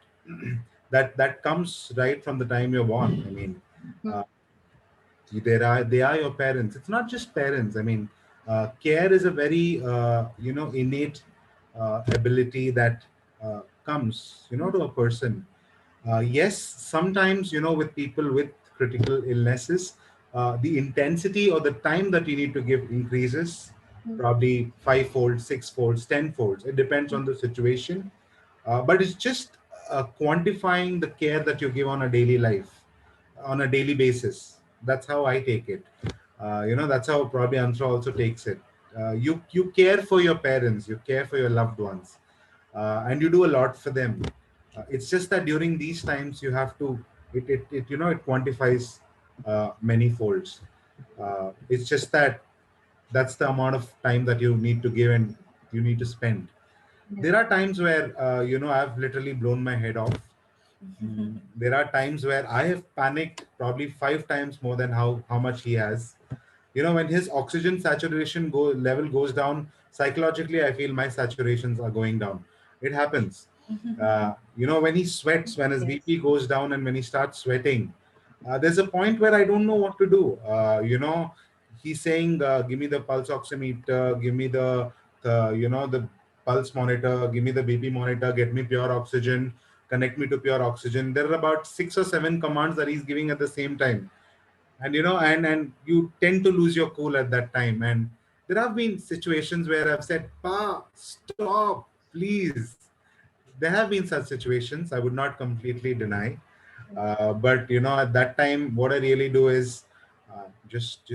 that comes right from the time you're born. I mean, Mhm. uh, they are your parents. It's not just parents. I mean, care is a very innate ability that comes to a person. Yes, sometimes, with people with critical illnesses, the intensity or the time that you need to give increases, probably fivefold, sixfold, tenfold. It depends on the situation. But it's just quantifying the care that you give on a daily life, on a daily basis. That's how I take it. That's how probably Ansra also takes it. You care for your parents, you care for your loved ones, and you do a lot for them. It's just that during these times you have to, it quantifies many folds. It's just that that's the amount of time that you need to give and you need to spend. Yeah. There are times where I've literally blown my head off, There are times where I have panicked probably 5 times more than how much he has. When his oxygen saturation level goes down, psychologically I feel my saturations are going down. It happens. When he sweats, when his Yes. BP goes down, and when he starts sweating, there's a point where I don't know what to do. He's saying, give me the pulse oximeter, give me the pulse monitor, give me the BP monitor, get me pure oxygen, connect me to pure oxygen. There are about 6 or 7 commands that he's giving at the same time. And you tend to lose your cool at that time. And there have been situations where I've said, Pa, stop, please. There have been such situations, I would not completely deny. But at that time, what I really do is just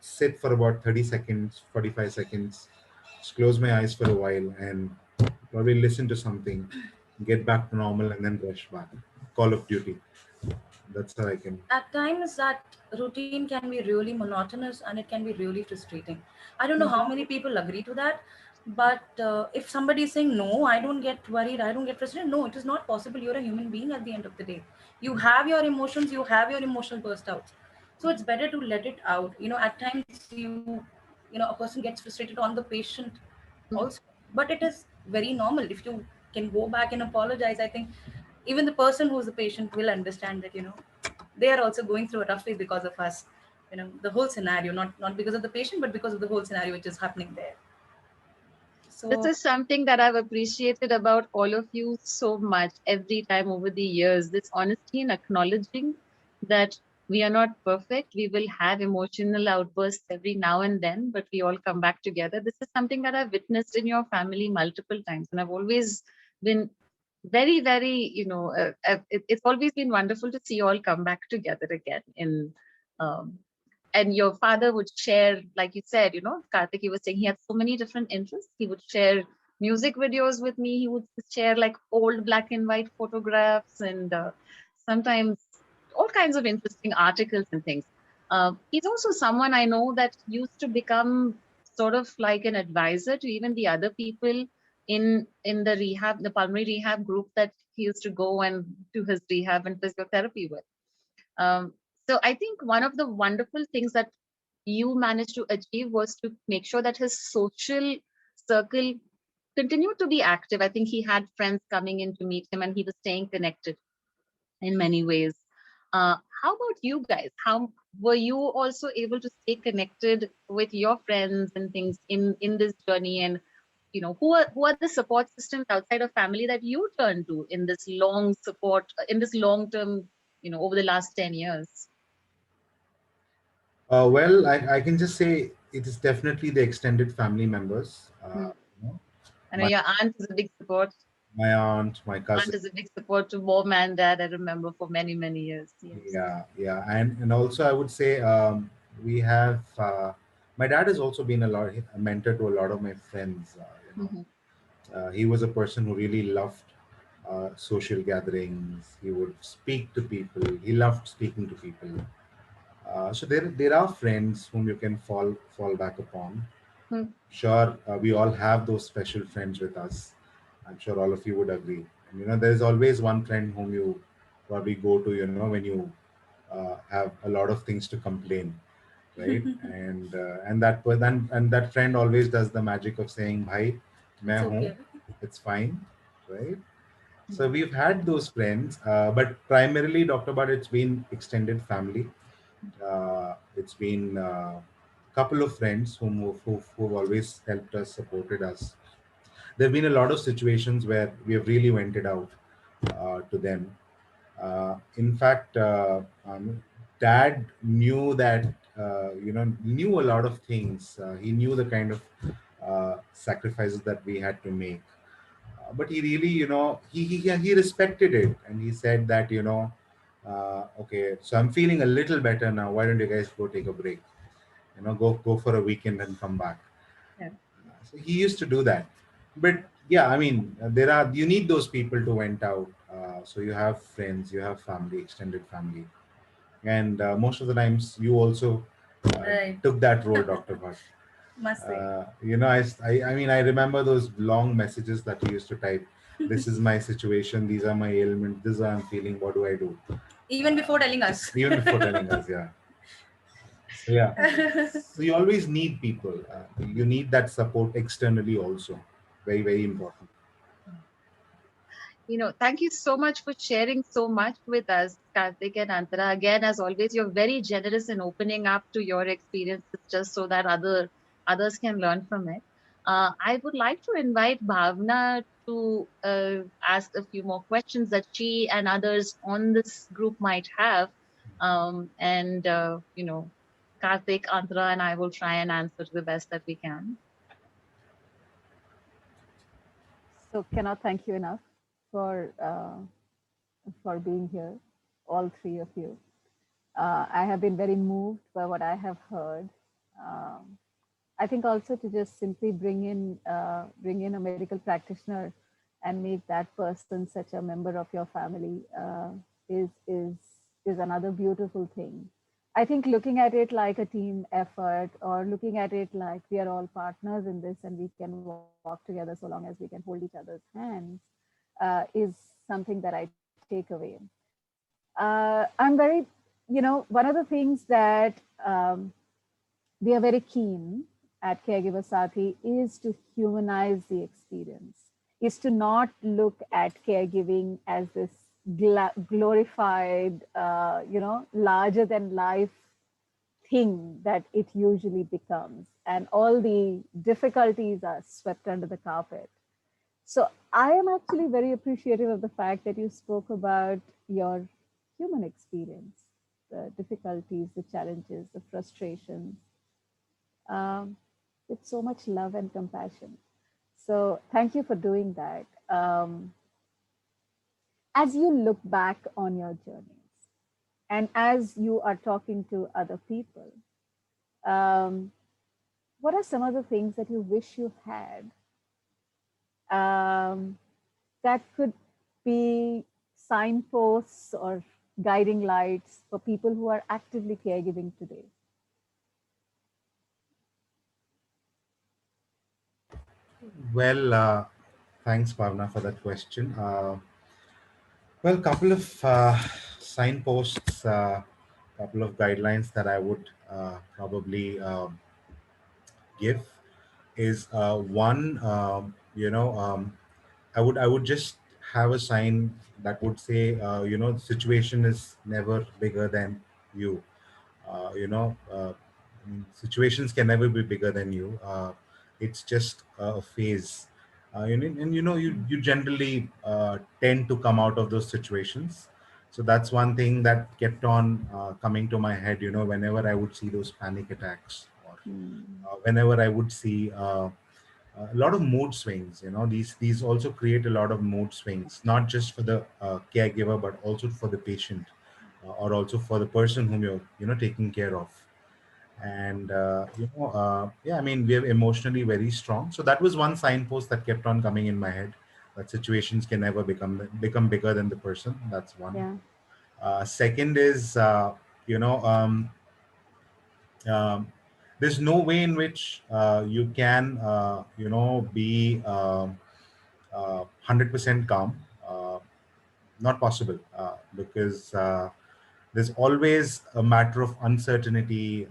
sit for about 30 seconds, 45 seconds, just close my eyes for a while, and probably listen to something, get back to normal, and then rush back. Call of Duty. That's how I can. At times that routine can be really monotonous and it can be really frustrating. I don't know how many people agree to that, but if somebody is saying, no, I don't get worried, I don't get frustrated, no, it is not possible. You're a human being at the end of the day. You have your emotions, you have your emotional burst outs. So it's better to let it out. At times a person gets frustrated on the patient also, but it is very normal. If you can go back and apologize, I think even the person who's the patient will understand that they are also going through a rough phase because of us. The whole scenario, not because of the patient, but because of the whole scenario which is happening there. This So is something that I've appreciated about all of you so much every time over the years. This honesty and acknowledging that we are not perfect. We will have emotional outbursts every now and then, but we all come back together. This is something that I've witnessed in your family multiple times. And I've always been very, very, it's always been wonderful to see you all come back together again um, and your father would share, like you said, Karthik, he was saying he had so many different interests. He would share music videos with me. He would share like old black and white photographs and sometimes all kinds of interesting articles and things. He's also someone I know that used to become sort of like an advisor to even the other people in the pulmonary rehab group that he used to go and do his rehab and physiotherapy with. Um, so I think one of the wonderful things that you managed to achieve was to make sure that his social circle continued to be active. I think he had friends coming in to meet him and he was staying connected in many ways. How about you guys? How were you also able to stay connected with your friends and things in this journey? And who are the support systems outside of family that you turn to in this long support in this long term, over the last 10 years? Well, I can just say it is definitely the extended family members. Hmm. You know, I know my your aunt is a big support. my aunt, my cousin. Aunt is a big support to mom and dad. I remember for many, many years. Yes. Yeah, and also I would say we have. My dad has also been a mentor to a lot of my friends. Mhm. He was a person who really loved social gatherings. He would speak to people. He loved speaking to people. So there are friends whom you can fall back upon. Hmm. Sure, we all have those special friends with us. I'm sure all of you would agree. And there's always one friend whom you probably go to, when you have a lot of things to complain, right? And that friend always does the magic of saying, "Bhai, it's main okay. hoon, it's fine," right? So Yeah. we've had those friends, but primarily, Dr. Bhatt, it's been extended family. It's been a couple of friends who've always helped us, supported us. There have been a lot of situations where we have really vented out to them. In fact, Dad knew that knew a lot of things. He knew the kind of sacrifices that we had to make. But he really, he respected it, and he said that okay, so I'm feeling a little better now. Why don't you guys go take a break? Go for a weekend and come back. Yeah. So he used to do that. But yeah, I mean, you need those people to vent out. So you have friends, you have family, extended family, and most of the times you also Right. took that role, Dr. Bhatt. Must say. I mean, I remember those long messages that he used to type. this is my situation, these are my ailments, this is how I'm feeling, what do I do? Even before telling us. Even before telling us, yeah. So yeah, so you always need people. You need that support externally also. Very, very important. Thank you so much for sharing so much with us, Karthik and Antara. Again, as always, you're very generous in opening up to your experiences just so that others can learn from it. I would like to invite Bhavna to ask a few more questions that she and others on this group might have. And Karthik, Antara, and I will try and answer to the best that we can. So cannot thank you enough for being here, all three of you. I have been very moved by what I have heard. Um, I think also to just simply bring in a medical practitioner and make that person such a member of your family is is is another beautiful thing. I think looking at it like a team effort, or looking at it like we are all partners in this and we can walk together so long as we can hold each other's hands, is something that I take away. I'm very, one of the things that we are very keen at Caregiver Sati is to humanize the experience, is to not look at caregiving as this glorified, larger than life thing that it usually becomes. And all the difficulties are swept under the carpet. So I am actually very appreciative of the fact that you spoke about your human experience, the difficulties, the challenges, the frustrations, um, with so much love and compassion. So thank you for doing that. As you look back on your journeys and as you are talking to other people, um, what are some of the things that you wish you had, um, that could be signposts or guiding lights for people who are actively caregiving today? Well, thanks, Bhavna, for that question. Well, couple of signposts, couple of guidelines that I would probably give is one. I would just have a sign that would say, the situation is never bigger than you. Situations can never be bigger than you. It's just a phase. And you generally tend to come out of those situations. So that's one thing that kept on coming to my head. Whenever I would see those panic attacks, or Hmm. whenever I would see a lot of mood swings. These also create a lot of mood swings, not just for the caregiver, but also for the patient, or also for the person whom you're taking care of. And yeah, I mean, we're emotionally very strong. So that was one signpost that kept on coming in my head, that situations can never become bigger than the person. That's one. Yeah. Second is, you know um, um, there's no way in which you can be 100% calm. Not possible, because there's always a matter of uncertainty.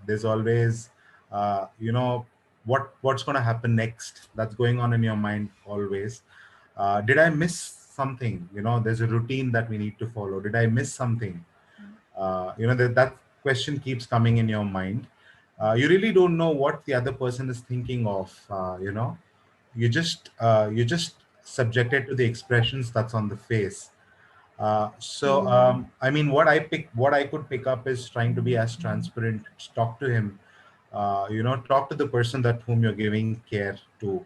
There's always what's going to happen next, that's going on in your mind always. Did I miss something? There's a routine that we need to follow. Did I miss something? That question keeps coming in your mind. You really don't know what the other person is thinking of. You just subjected to the expressions that's on the face. Hmm. I mean, what I could pick up is trying to be as transparent. Talk to him. Talk to the person that whom you're giving care to.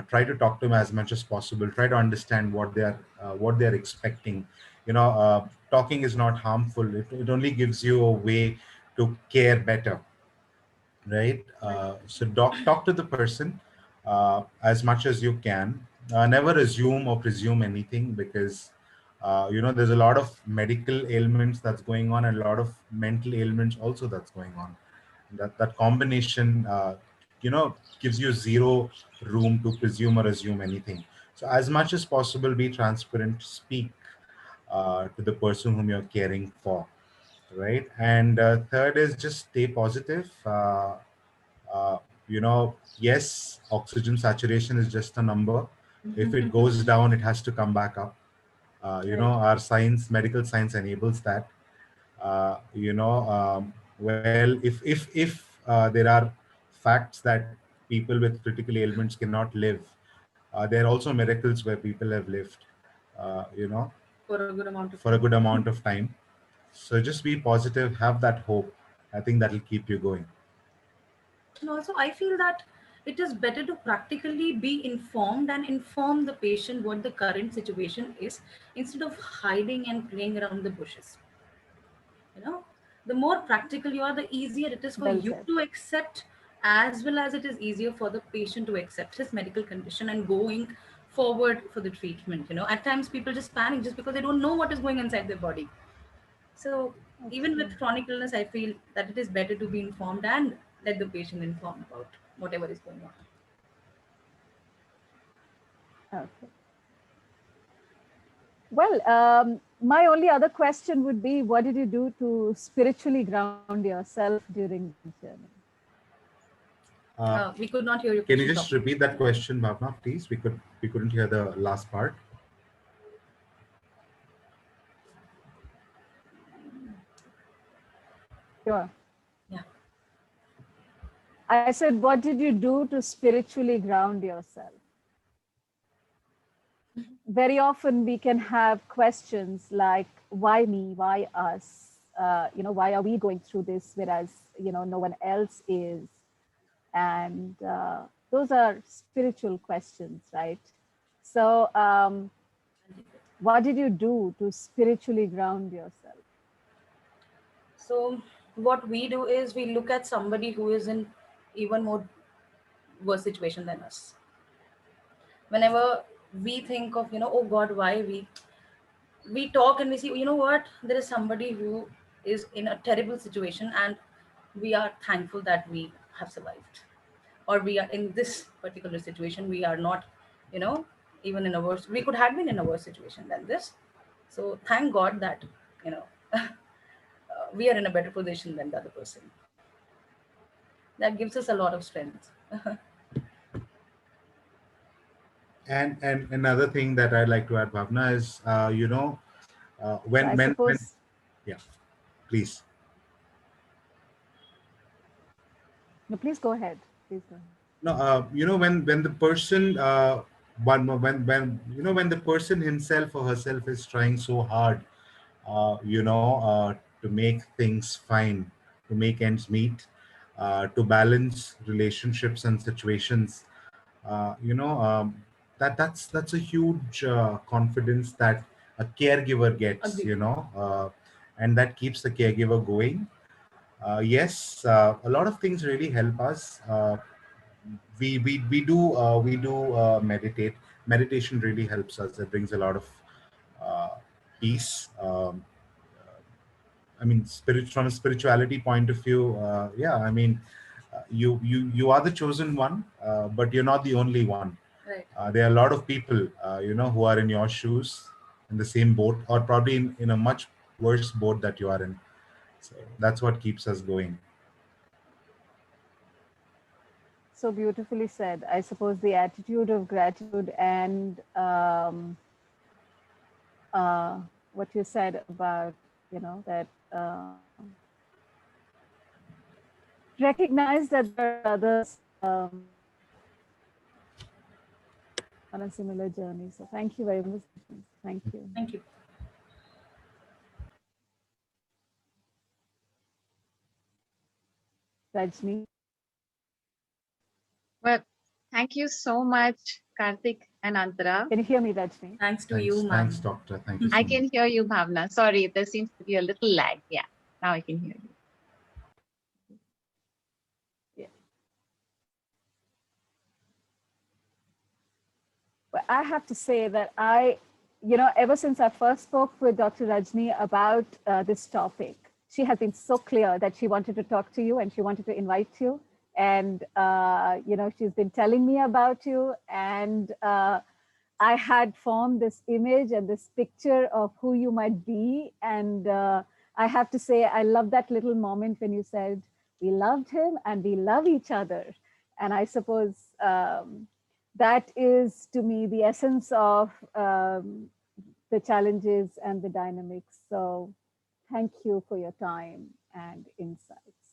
Try to talk to him as much as possible. Try to understand what they're expecting. Talking is not harmful. It only gives you a way to care better, right? So talk to the person as much as you can. Never assume or presume anything, because there's a lot of medical ailments that's going on, and a lot of mental ailments also that's going on. That combination gives you zero room to presume or assume anything. So as much as possible, be transparent, speak to the person whom you're caring for, right? And third is just stay positive. Uh, yes, oxygen saturation is just a number. If it goes down, it has to come back up. Right. Our science, medical science enables that. Well, if there are facts that people with critical ailments cannot live, there are also miracles where people have lived, uh, you know, For a good amount of for a time. good amount of time. So just be positive, have that hope. I think that'll keep you going. And also, I feel that it is better to practically be informed and inform the patient what the current situation is instead of hiding and playing around the bushes. You know, the more practical you are, the easier it is for Well you said. to accept, as well as it is easier for the patient to accept his medical condition and going forward for the treatment. At times people just panic just because they don't know what is going inside their body. So That's even true. with chronic illness, I feel that it is better to be informed and let the patient inform about whatever is going on. Okay. Well, my only other question would be, what did you do to spiritually ground yourself during this journey? Uh, We could not hear your can you question just properly. repeat that question, Bhavna, please? We couldn't hear the last part. Sure. Yeah. I said, what did you do to spiritually ground yourself? Very often we can have questions like, why me, why us, why are we going through this, whereas no one else is. And those are spiritual questions, right? So what did you do to spiritually ground yourself? So what we do is we look at somebody who is in even more worse situation than us. Whenever we think of, oh God, why we talk and we see, you know what, there is somebody who is in a terrible situation, and we are thankful that we have survived, or we are in this particular situation. We are not, you know, even in a worse. We could have been in a worse situation than this. So thank God that you know we are in a better position than the other person. That gives us a lot of strength. And another thing that I'd like to add, Bhavna, is So I when suppose, yeah, please. no, please go ahead. Please go ahead. No, when the person when the person himself or herself is trying so hard, to make things fine, to make ends meet, to balance relationships and situations, uh, you know um, that's a huge confidence that a caregiver gets, Agreed. and that keeps the caregiver going. Yes, a lot of things really help us. We do meditate. Meditation really helps us. It brings a lot of uh, peace. I mean, from a spirituality point of view, yeah. I mean, you are the chosen one, but you're not the only one. Right. There are a lot of people, who are in your shoes, in the same boat, or probably in a much worse boat that you are in. So that's what keeps us going. So beautifully said. I suppose the attitude of gratitude and what you said about, that recognize that there are others on a similar journey. So thank you very much. Thank you. Thank you. Rajni. Well, thank you so much, Karthik and Antara. Can you hear me, Rajni? Thanks to you, Thanks, ma'am. doctor. Thank you I so much. can hear you, Bhavna. Sorry, there seems to be a little lag. Yeah, now I can hear you. Yeah. But I have to say that ever since I first spoke with Dr. Rajni about this topic, she has been so clear that she wanted to talk to you and she wanted to invite you. And, she's been telling me about you. And I had formed this image and this picture of who you might be. And I have to say, I love that little moment when you said, we loved him and we love each other. And I suppose that is, to me, the essence of the challenges and the dynamics. So thank you for your time and insights.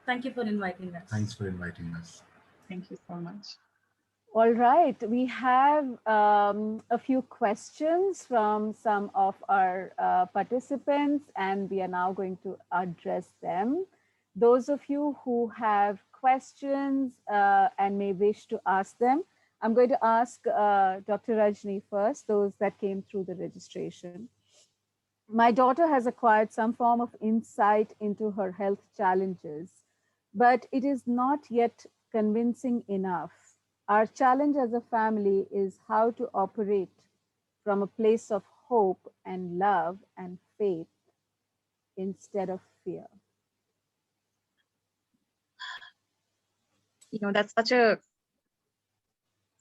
Thank you for inviting us. Thanks for inviting us. Thank you so much. All right, we have a few questions from some of our participants, and we are now going to address them. Those of you who have questions and may wish to ask them, I'm going to ask Dr. Rajni first, those that came through the registration. My daughter has acquired some form of insight into her health challenges, but it is not yet convincing enough. Our challenge as a family is how to operate from a place of hope and love and faith instead of fear. That's such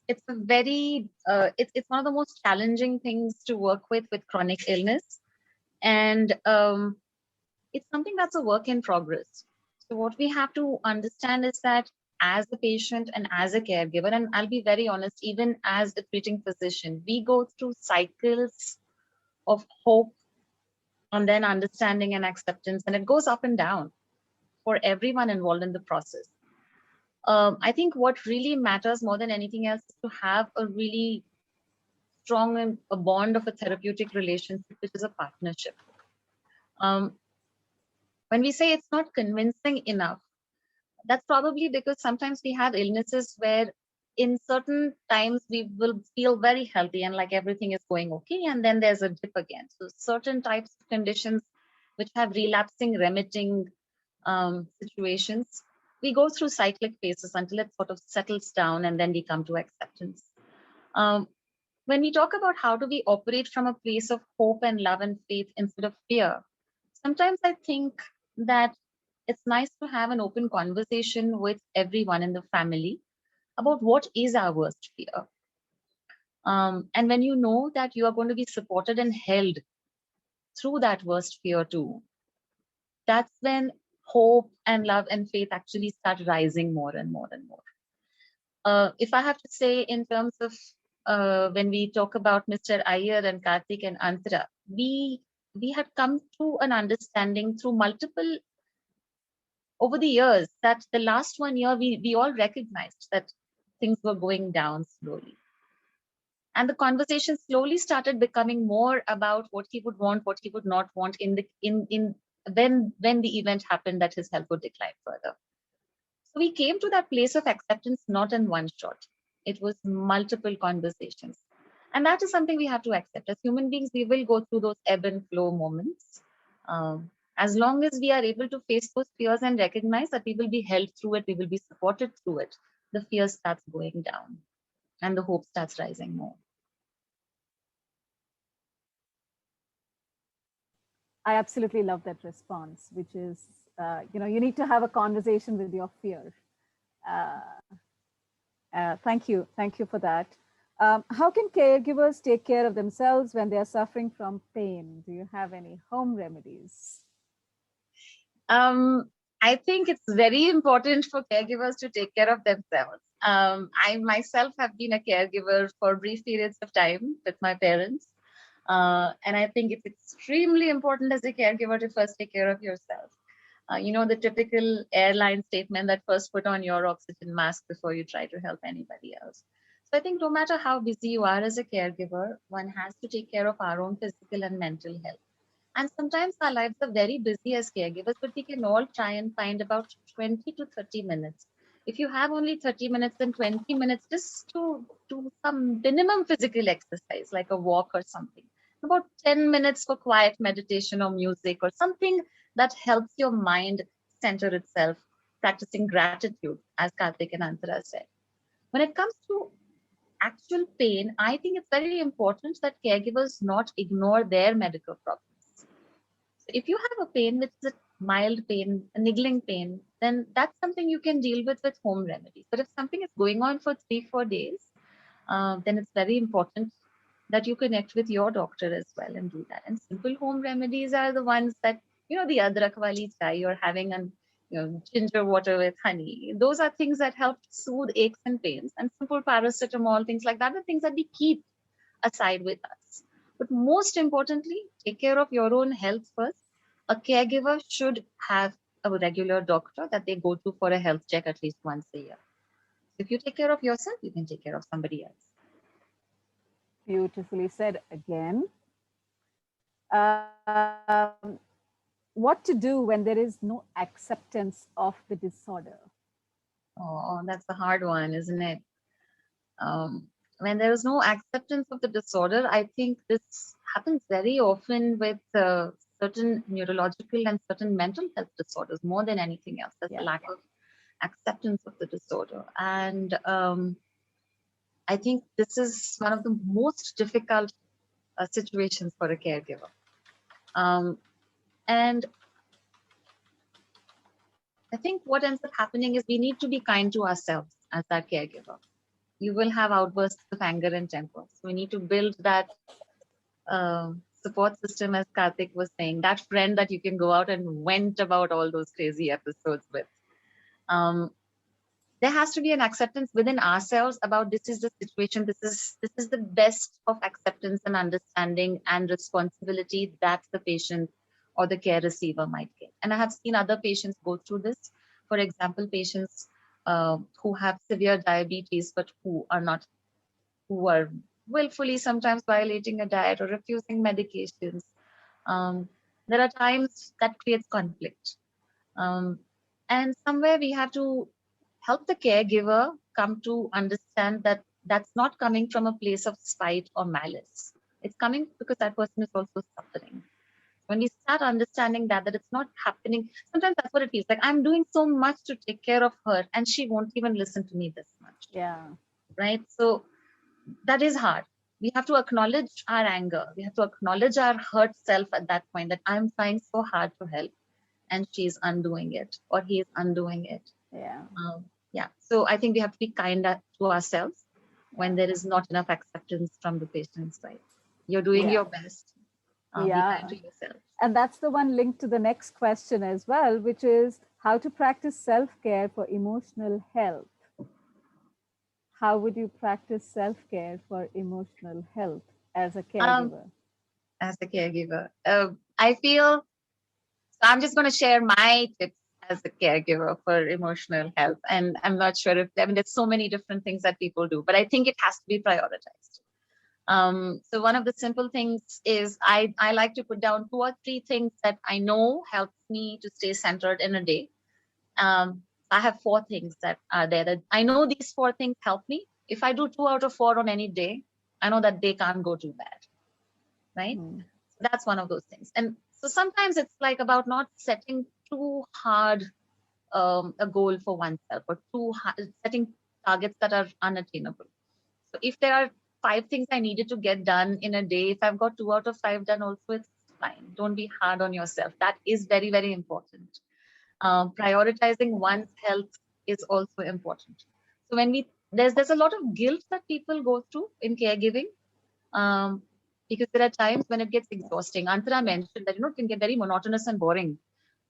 it's a very, it's one of the most challenging things to work with chronic illness. And it's something that's a work in progress. So what we have to understand is that as a patient and as a caregiver, and I'll be very honest, even as a treating physician, we go through cycles of hope and then understanding and acceptance, and it goes up and down for everyone involved in the process. I think what really matters more than anything else is to have a really strong and a bond of a therapeutic relationship, which is a partnership. When we say it's not convincing enough, that's probably because sometimes we have illnesses where in certain times we will feel very healthy and like everything is going okay, and then there's a dip again. So certain types of conditions which have relapsing, remitting situations, we go through cyclic phases until it sort of settles down, and then we come to acceptance. When we talk about how do we operate from a place of hope and love and faith instead of fear, sometimes I think that it's nice to have an open conversation with everyone in the family about what is our worst fear. And when you know that you are going to be supported and held through that worst fear too, that's when hope and love and faith actually start rising more and more and more. If I have to say in terms of when we talk about Mr. Iyer and Karthik and Antara, we had come to an understanding through multiple over the years that the last 1 year, we all recognized that things were going down slowly. And the conversation slowly started becoming more about what he would want, what he would not want when the event happened that his health would decline further. So we came to that place of acceptance, not in one shot. It was multiple conversations. And that is something we have to accept. As human beings, we will go through those ebb and flow moments. As long as we are able to face those fears and recognize that we will be held through it, we will be supported through it, the fear starts going down and the hope starts rising more. I absolutely love that response, which is, you need to have a conversation with your fear. Thank you. Thank you for that. How can caregivers take care of themselves when they are suffering from pain? Do you have any home remedies? I think it's very important for caregivers to take care of themselves. I myself have been a caregiver for brief periods of time with my parents. And I think it's extremely important as a caregiver to first take care of yourself. The typical airline statement that first put on your oxygen mask before you try to help anybody else. So I think no matter how busy you are as a caregiver, one has to take care of our own physical and mental health. And sometimes our lives are very busy as caregivers, but we can all try and find about 20 to 30 minutes. If you have only 30 minutes and 20 minutes just to do some minimum physical exercise, like a walk or something, about 10 minutes for quiet meditation or music or something that helps your mind center itself, practicing gratitude, as Karthik and Antara said. When it comes to actual pain, I think it's very important that caregivers not ignore their medical problems. So if you have a pain which is a mild pain, a niggling pain, then that's something you can deal with home remedies. But if something is going on for 3-4 days, then it's very important that you connect with your doctor as well and do that. And simple home remedies are the ones that, the adrak wali chai, you're having an, ginger water with honey. Those are things that help soothe aches and pains. And simple paracetamol, things like that, are things that we keep aside with us. But most importantly, take care of your own health first. A caregiver should have a regular doctor that they go to for a health check at least once a year. If you take care of yourself, you can take care of somebody else. Beautifully said again. What to do when there is no acceptance of the disorder? Oh, that's a hard one, isn't it? When there is no acceptance of the disorder, I think this happens very often with certain neurological and certain mental health disorders more than anything else. There's a lack of acceptance of the disorder. And I think this is one of the most difficult situations for a caregiver. And I think what ends up happening is we need to be kind to ourselves as that caregiver. You will have outbursts of anger and temper. So we need to build that support system, as Karthik was saying, that friend that you can go out and vent about all those crazy episodes with. There has to be an acceptance within ourselves about this is the situation. This is the best of acceptance and understanding and responsibility that the patient or the care receiver might get. And I have seen other patients go through this. For example, patients who have severe diabetes, but who are willfully sometimes violating a diet or refusing medications. There are times that creates conflict. And somewhere we have to help the caregiver come to understand that that's not coming from a place of spite or malice. It's coming because that person is also suffering. When we start understanding that it's not happening, sometimes that's what it feels like. I'm doing so much to take care of her and she won't even listen to me this much. Yeah. Right? So that is hard. We have to acknowledge our anger. We have to acknowledge our hurt self at that point, that I'm trying so hard to help and she's undoing it or he is undoing it. Yeah. So I think we have to be kind to ourselves when there is not enough acceptance from the patient's side. You're doing your best. Be kind to yourself. And that's the one linked to the next question as well, which is how to practice self-care for emotional health. How would you practice self-care for emotional health as a caregiver? As a caregiver, I feel, so I'm just going to share my tips as a caregiver for emotional health. And I'm not sure if, there's so many different things that people do, but I think it has to be prioritized. So one of the simple things is I like to put down 2 or 3 things that I know helps me to stay centered in a day. I have 4 things that are there that I know these 4 things help me. If I do 2 out of 4 on any day, I know that day can't go too bad. Right? So that's one of those things. And so sometimes it's like about not setting too hard a goal for oneself or setting targets that are unattainable. So if there are 5 things I needed to get done in a day, if I've got 2 out of 5 done also, it's fine. Don't be hard on yourself. That is very, very important. Prioritizing one's health is also important. So when there's a lot of guilt that people go through in caregiving, because there are times when it gets exhausting. Antara mentioned that it can get very monotonous and boring.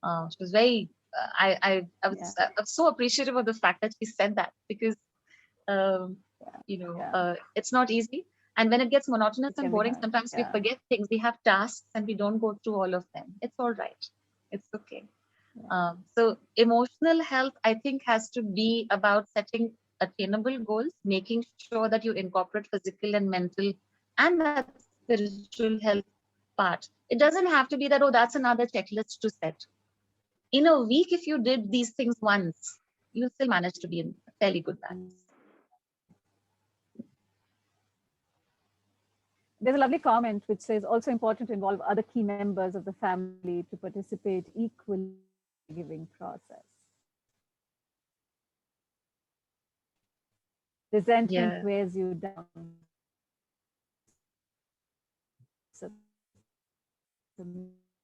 She was very I was so appreciative of the fact that she said that, because it's not easy. And when it gets monotonous and boring, sometimes we forget things. We have tasks and we don't go through all of them. It's all right. It's okay. So emotional health, I think, has to be about setting attainable goals, making sure that you incorporate physical and mental and that spiritual health part. It doesn't have to be that, oh, that's another checklist to set. In a week, if you did these things once, you'll still manage to be in a fairly good balance. There's a lovely comment which says also important to involve other key members of the family to participate equally in the caregiving process. Resentment wears you down.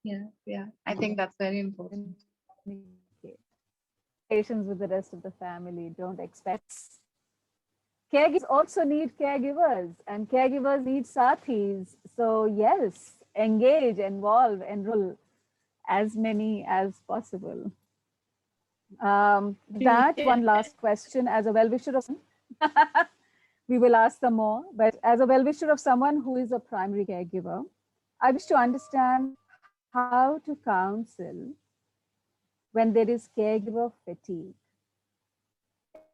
Yeah. I think that's very important. Patience with the rest of the family. Don't expect caregivers also need caregivers, and caregivers need sathis. So yes, engage, involve, enroll as many as possible. That one last question as a well-wisher of we will ask them more, but as a well-wisher of someone who is a primary caregiver, I wish to understand how to counsel when there is caregiver fatigue,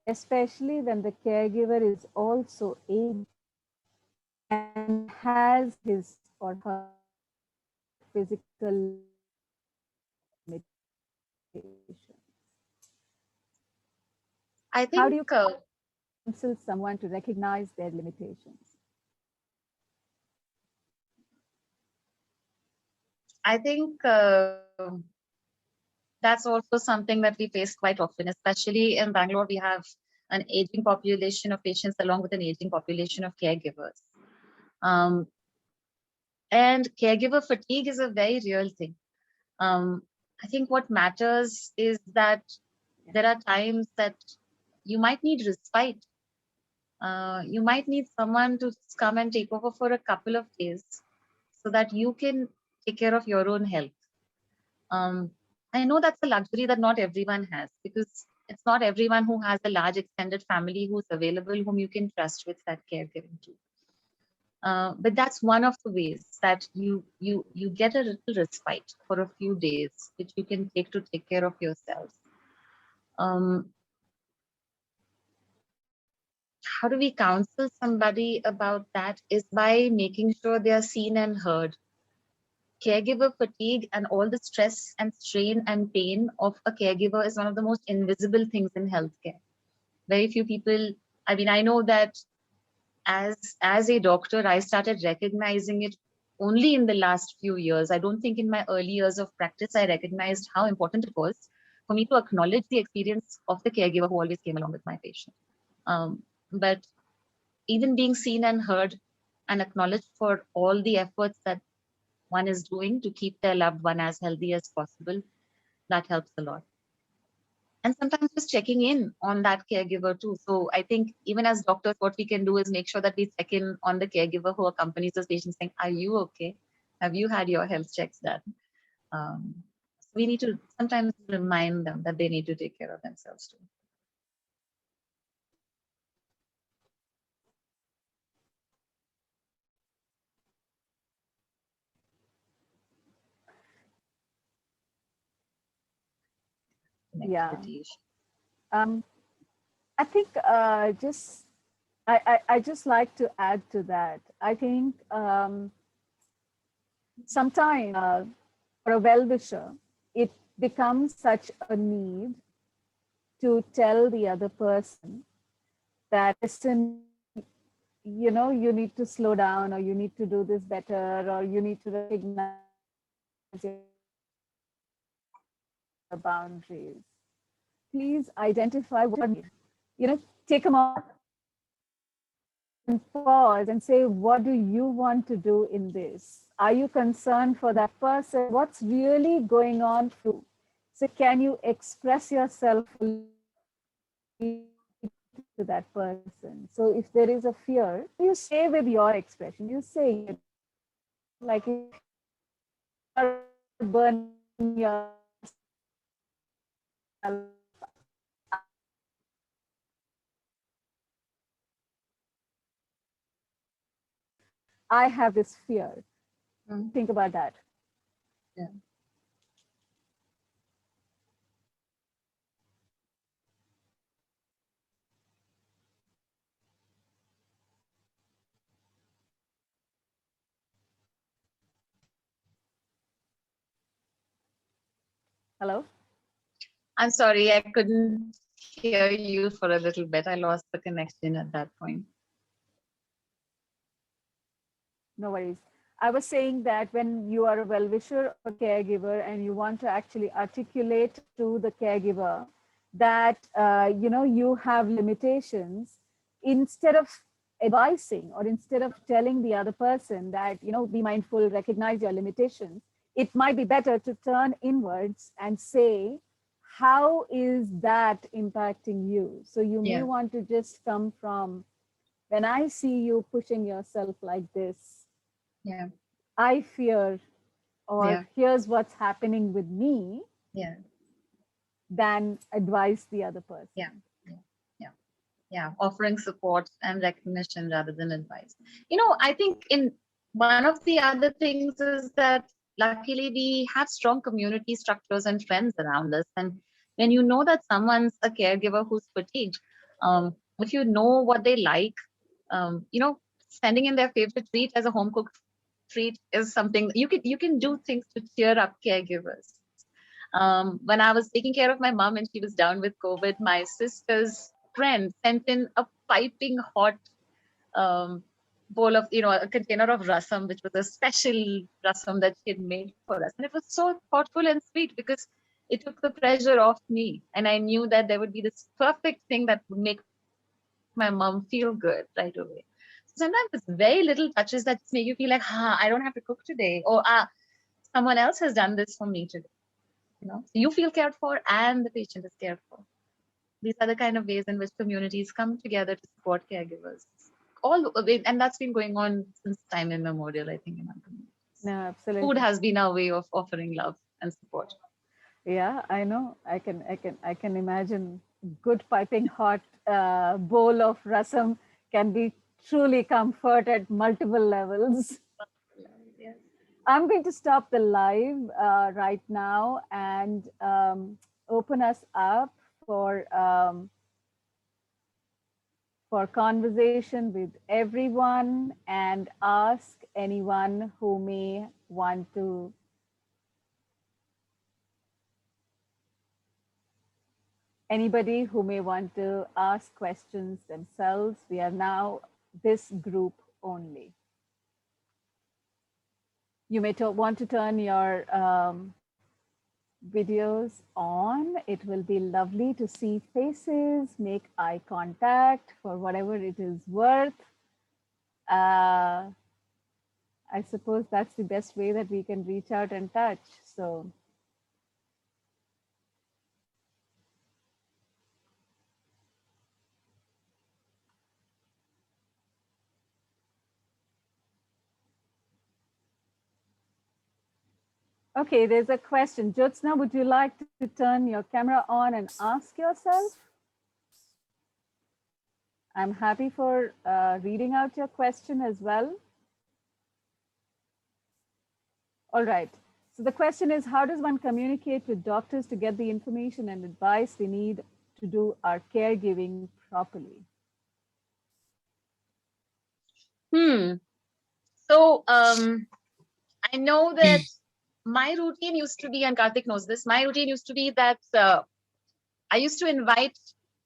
especially when the caregiver is also aged and has his or her physical limitations. I How think do you counsel someone to recognize their limitations? I think that's also something that we face quite often, especially in Bangalore. We have an aging population of patients along with an aging population of caregivers. Um, and caregiver fatigue is a very real thing. Um, I think what matters is that there are times that you might need respite. You might need someone to come and take over for a couple of days so that you can take care of your own health. Um, I know that's a luxury that not everyone has, because it's not everyone who has a large extended family who's available, whom you can trust with that caregiving too. But that's one of the ways that you get a little respite for a few days, which you can take to take care of yourself. Um, how do we counsel somebody about that? Is by making sure they are seen and heard. Caregiver fatigue and all the stress and strain and pain of a caregiver is one of the most invisible things in healthcare. Very few people, I mean, I know that as a doctor, I started recognizing it only in the last few years. I don't think in my early years of practice, I recognized how important it was for me to acknowledge the experience of the caregiver who always came along with my patient. But even being seen and heard and acknowledged for all the efforts that one is doing to keep their loved one as healthy as possible, that helps a lot. And sometimes just checking in on that caregiver too. So I think even as doctors, what we can do is make sure that we check in on the caregiver who accompanies those patients, saying, are you okay? Have you had your health checks done? So we need to sometimes remind them that they need to take care of themselves too. Yeah. Expertise. I think I just like to add to that. I think sometimes for a well-wisher, it becomes such a need to tell the other person that, listen, you know, you need to slow down, or you need to do this better, or you need to recognize your boundaries. Please identify what you need. You know, take a moment and pause and say, what do you want to do in this? Are you concerned for that person? What's really going on for you? So can you express yourself to that person? So if there is a fear, you say with your expression, you say, like, if you're burning yourself, I have this fear. Think about that. Yeah. Hello? I'm sorry, I couldn't hear you for a little bit. I lost the connection at that point. No worries. I was saying that when you are a well-wisher or caregiver and you want to actually articulate to the caregiver that you know, you have limitations, instead of advising or instead of telling the other person that, you know, be mindful, recognize your limitations, it might be better to turn inwards and say, how is that impacting you? So you may Yeah. want to just come from when I see you pushing yourself like this, Yeah. I fear, or Yeah. here's what's happening with me, Yeah. than advise the other person. Yeah. Yeah, offering support and recognition rather than advice. I think in one of the other things is that luckily we have strong community structures and friends around us. And when you know that someone's a caregiver who's fatigued, if you know what they like, sending in their favorite treat as a home cooked treat is something you can do things to cheer up caregivers. When I was taking care of my mom and she was down with COVID, my sister's friend sent in a piping hot um, bowl of, a container of rasam, which was a special rasam that she had made for us. And it was so thoughtful and sweet because it took the pressure off me. And I knew that there would be this perfect thing that would make my mom feel good right away. So sometimes it's very little touches that just make you feel like, I don't have to cook today. Or someone else has done this for me today. So you feel cared for and the patient is cared for. These are the kind of ways in which communities come together to support caregivers. And that's been going on since time immemorial, I think, in our community. No, Food absolutely. has been our way of offering love and support. Yeah, I know. I can imagine good piping hot bowl of rasam can be truly comfort at multiple levels. Yes. I'm going to stop the live right now and open us up for conversation with everyone, and ask anyone who may want to anybody who may want to ask questions themselves. We are now this group only. You may want to turn your videos on. It will be lovely to see faces, make eye contact for whatever it is worth. I suppose that's the best way that we can reach out and touch. So okay, there's a question. Jyotsna, would you like to turn your camera on and ask yourself? I'm happy for reading out your question as well. All right. So the question is, how does one communicate with doctors to get the information and advice they need to do our caregiving properly? So I know that my routine used to be, and Karthik knows this, my routine used to be that I used to invite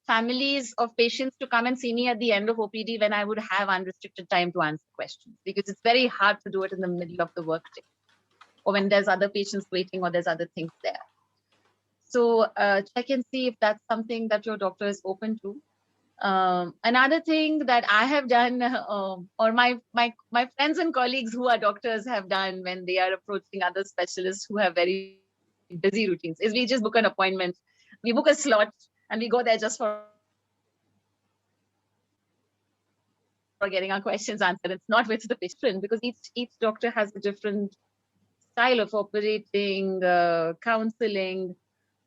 families of patients to come and see me at the end of OPD when I would have unrestricted time to answer questions, because it's very hard to do it in the middle of the workday or when there's other patients waiting or there's other things there. So check and see if that's something that your doctor is open to. Another thing that I have done, or my friends and colleagues who are doctors have done when they are approaching other specialists who have very busy routines, is we just book an appointment, we book a slot, and we go there just for getting our questions answered. It's not with the patient, because each doctor has a different style of operating, counseling.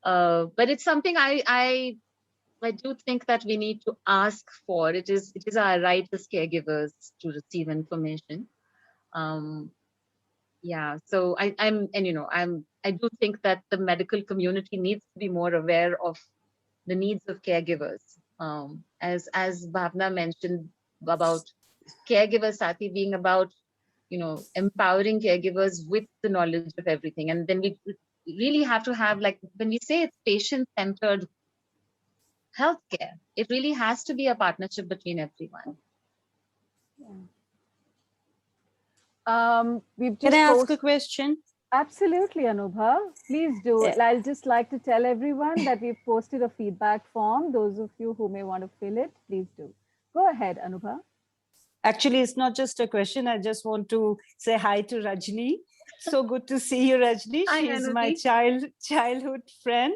But it's something I do think that we need to ask for. It is our right as caregivers to receive information. Um, yeah, so I do think that the medical community needs to be more aware of the needs of caregivers. As Bhavna mentioned about caregiver Sati being about, empowering caregivers with the knowledge of everything. And then we really have to have, like, when we say it's patient-centered healthcare, it really has to be a partnership between everyone. We've Can just I ask a question? Absolutely, Anubha. Please do. Yeah. I'll just like to tell everyone that we've posted a feedback form. Those of you who may want to fill it, please do. Go ahead, Anubha. Actually, it's not just a question. I just want to say hi to Rajni. So good to see you, Rajni. Hi, She's my Anubi. childhood friend.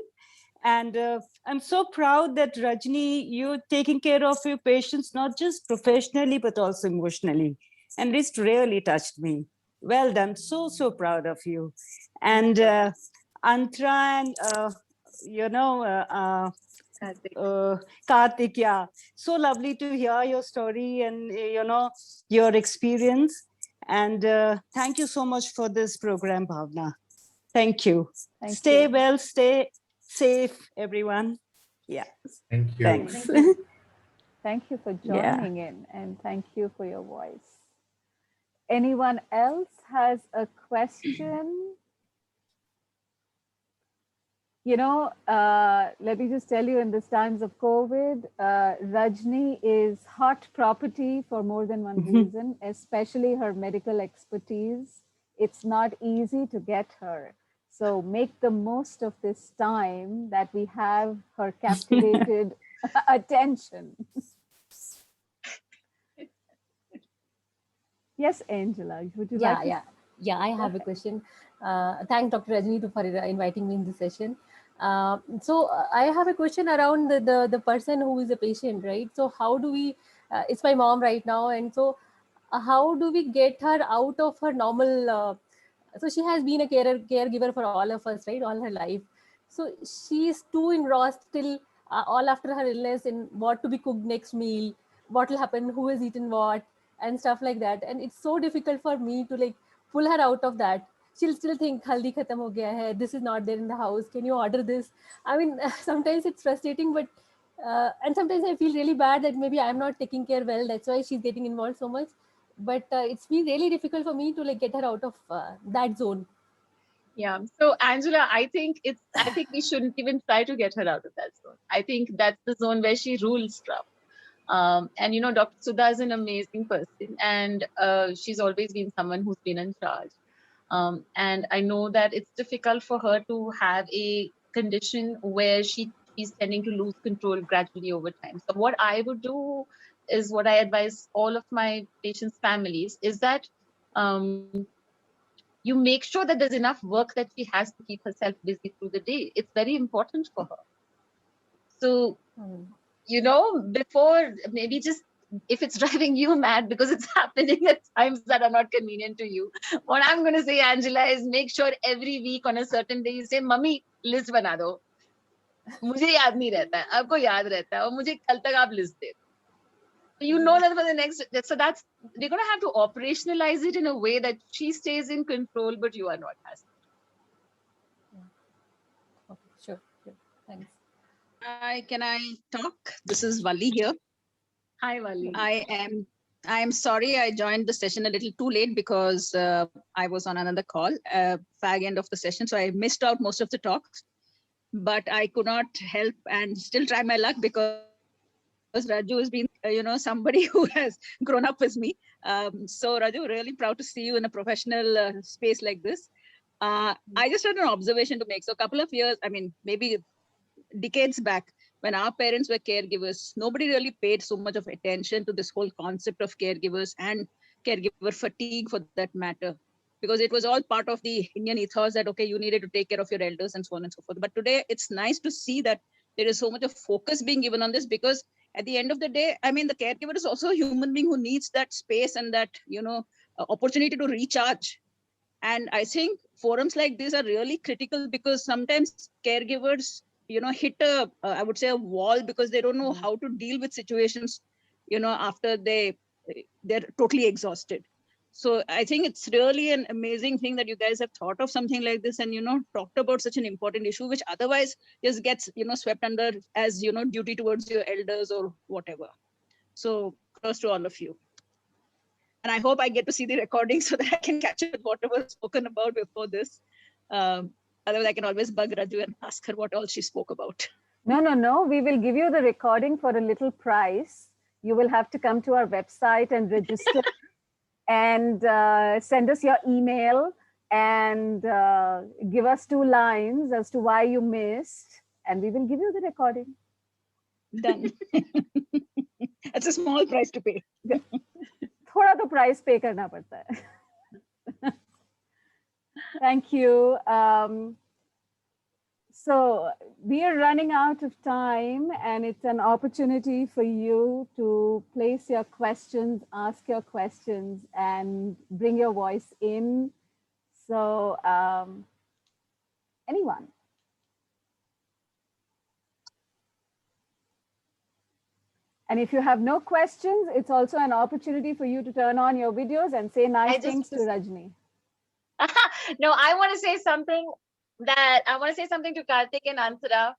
And I'm so proud that Rajni, you're taking care of your patients, not just professionally, but also emotionally. And this really touched me. Well done. So, so proud of you. And Antra and, you know, Karthik. Karthik, yeah. So lovely to hear your story and, your experience. And thank you so much for this program, Bhavna. Thank you. Thank Stay you. well, stay safe, everyone. Yeah, Thank you. thanks. Thank you. Thank you for Yeah. joining in, and thank you for your voice. Anyone else has a question? Let me just tell you, in these times of COVID, Rajni is hot property for more than one reason, especially her medical expertise. It's not easy to get her. So make the most of this time that we have her captivated attention. Yes, Angela, would you like to? Yeah. I have a question. Thank Dr. Rajni for inviting me in this session. I have a question around the person who is a patient, right? So how do we? It's my mom right now, and so how do we get her out of her normal? So she has been a caregiver for all of us, right, all her life. So she's too engrossed till all after her illness in what to be cooked next meal, what will happen, who has eaten what, and stuff like that. And it's so difficult for me to like pull her out of that. She'll still think haldi khatam ho gaya hai, this is not there in the house, can you order this? I mean, sometimes it's frustrating, but and sometimes I feel really bad that maybe I'm not taking care well, that's why she's getting involved so much. But it's been really difficult for me to like get her out of that zone. Yeah. So Angela, I think we shouldn't even try to get her out of that zone. I think that's the zone where she rules from. And Dr. Sudha is an amazing person, and she's always been someone who's been in charge. And I know that it's difficult for her to have a condition where she's tending to lose control gradually over time. So what I would do is what I advise all of my patients' families is that um, you make sure that there's enough work that she has to keep herself busy through the day. It's very important for her. So before maybe just if it's driving you mad because it's happening at times that are not convenient to you, what I'm going to say, Angela, is make sure every week on a certain day you say, "Mummy, list bana do. मुझे याद नहीं रहता है, आपको याद रहता है और मुझे कल तक आप list दे दो." So you know that for the next, so that's, they're going to have to operationalize it in a way that she stays in control, but you are not. Okay, sure. Thanks. Can I talk? This is Valli here. Hi, Wali. I am sorry I joined the session a little too late because I was on another call, fag end of the session, so I missed out most of the talks. But I could not help and still try my luck because Raju has been, somebody who has grown up with me. So Raju, really proud to see you in a professional space like this. I just had an observation to make. So a couple of years, I mean, maybe decades back, when our parents were caregivers, nobody really paid so much of attention to this whole concept of caregivers and caregiver fatigue for that matter, because it was all part of the Indian ethos that, okay, you needed to take care of your elders and so on and so forth. But today it's nice to see that there is so much of focus being given on this, because at the end of the day, I mean, the caregiver is also a human being who needs that space and that, opportunity to recharge. And I think forums like this are really critical because sometimes caregivers, hit I would say a wall because they don't know how to deal with situations, after they're totally exhausted. So I think it's really an amazing thing that you guys have thought of something like this and, talked about such an important issue, which otherwise just gets, swept under as, duty towards your elders or whatever. So kudos to all of you. And I hope I get to see the recording so that I can catch up with whatever was spoken about before this. Otherwise, I can always bug Raju and ask her what all she spoke about. No. We will give you the recording for a little price. You will have to come to our website and register and send us your email and give us 2 lines as to why you missed, and we will give you the recording. Done. That's a small price to pay. थोड़ा तो price pay करना पड़ता है. Thank you. So we are running out of time, and it's an opportunity for you to place your questions, ask your questions, and bring your voice in. So anyone? And if you have no questions, it's also an opportunity for you to turn on your videos and say nice things to Rajni. No, I want to say something to Karthik and Antara.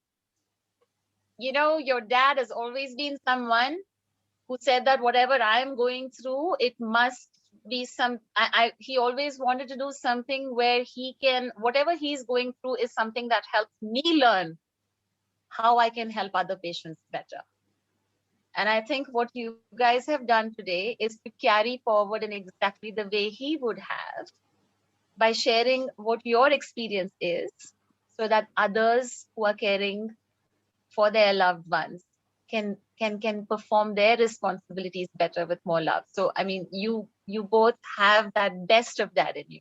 You know, your dad has always been someone who said that whatever I am going through, it must be he always wanted to do something where he can, whatever he's going through is something that helps me learn how I can help other patients better. And I think what you guys have done today is to carry forward in exactly the way he would have, by sharing what your experience is, so that others who are caring for their loved ones can perform their responsibilities better with more love. So I mean, you both have that best of that in you.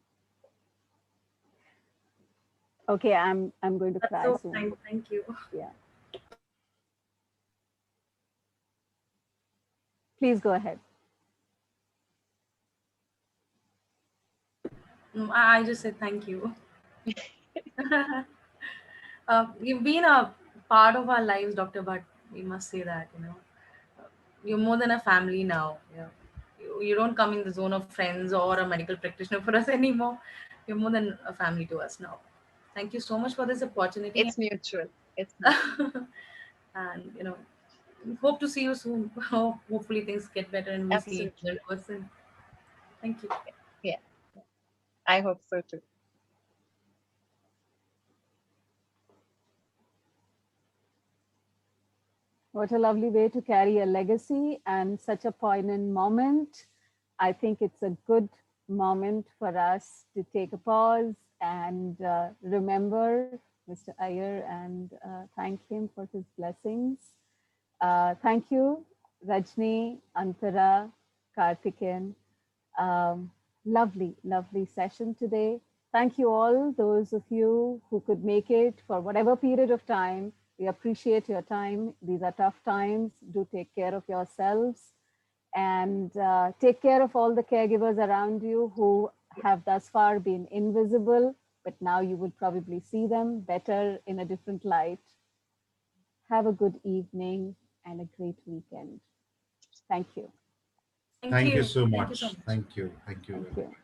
Okay, I'm going to That's cry so soon. kind. Thank you. Yeah. Please go ahead. I just said thank you. You've been a part of our lives, Dr. Bhatt. We must say that, you're more than a family now. You don't come in the zone of friends or a medical practitioner for us anymore. You're more than a family to us now. Thank you so much for this opportunity. It's mutual. It's mutual. And hope to see you soon. Hopefully things get better and we see each other in person. Thank you. Yeah, I hope so too. What a lovely way to carry a legacy and such a poignant moment. I think it's a good moment for us to take a pause and remember Mr. Iyer and thank him for his blessings. Thank you, Rajni, Antara, Karthikeyan. Lovely, lovely session today. Thank you all, those of you who could make it for whatever period of time. We appreciate your time. These are tough times. Do take care of yourselves and take care of all the caregivers around you who have thus far been invisible, but now you will probably see them better in a different light. Have a good evening and a great weekend. Thank you. Thank you so Thank you much. so much. Thank you. Thank you. Thank you.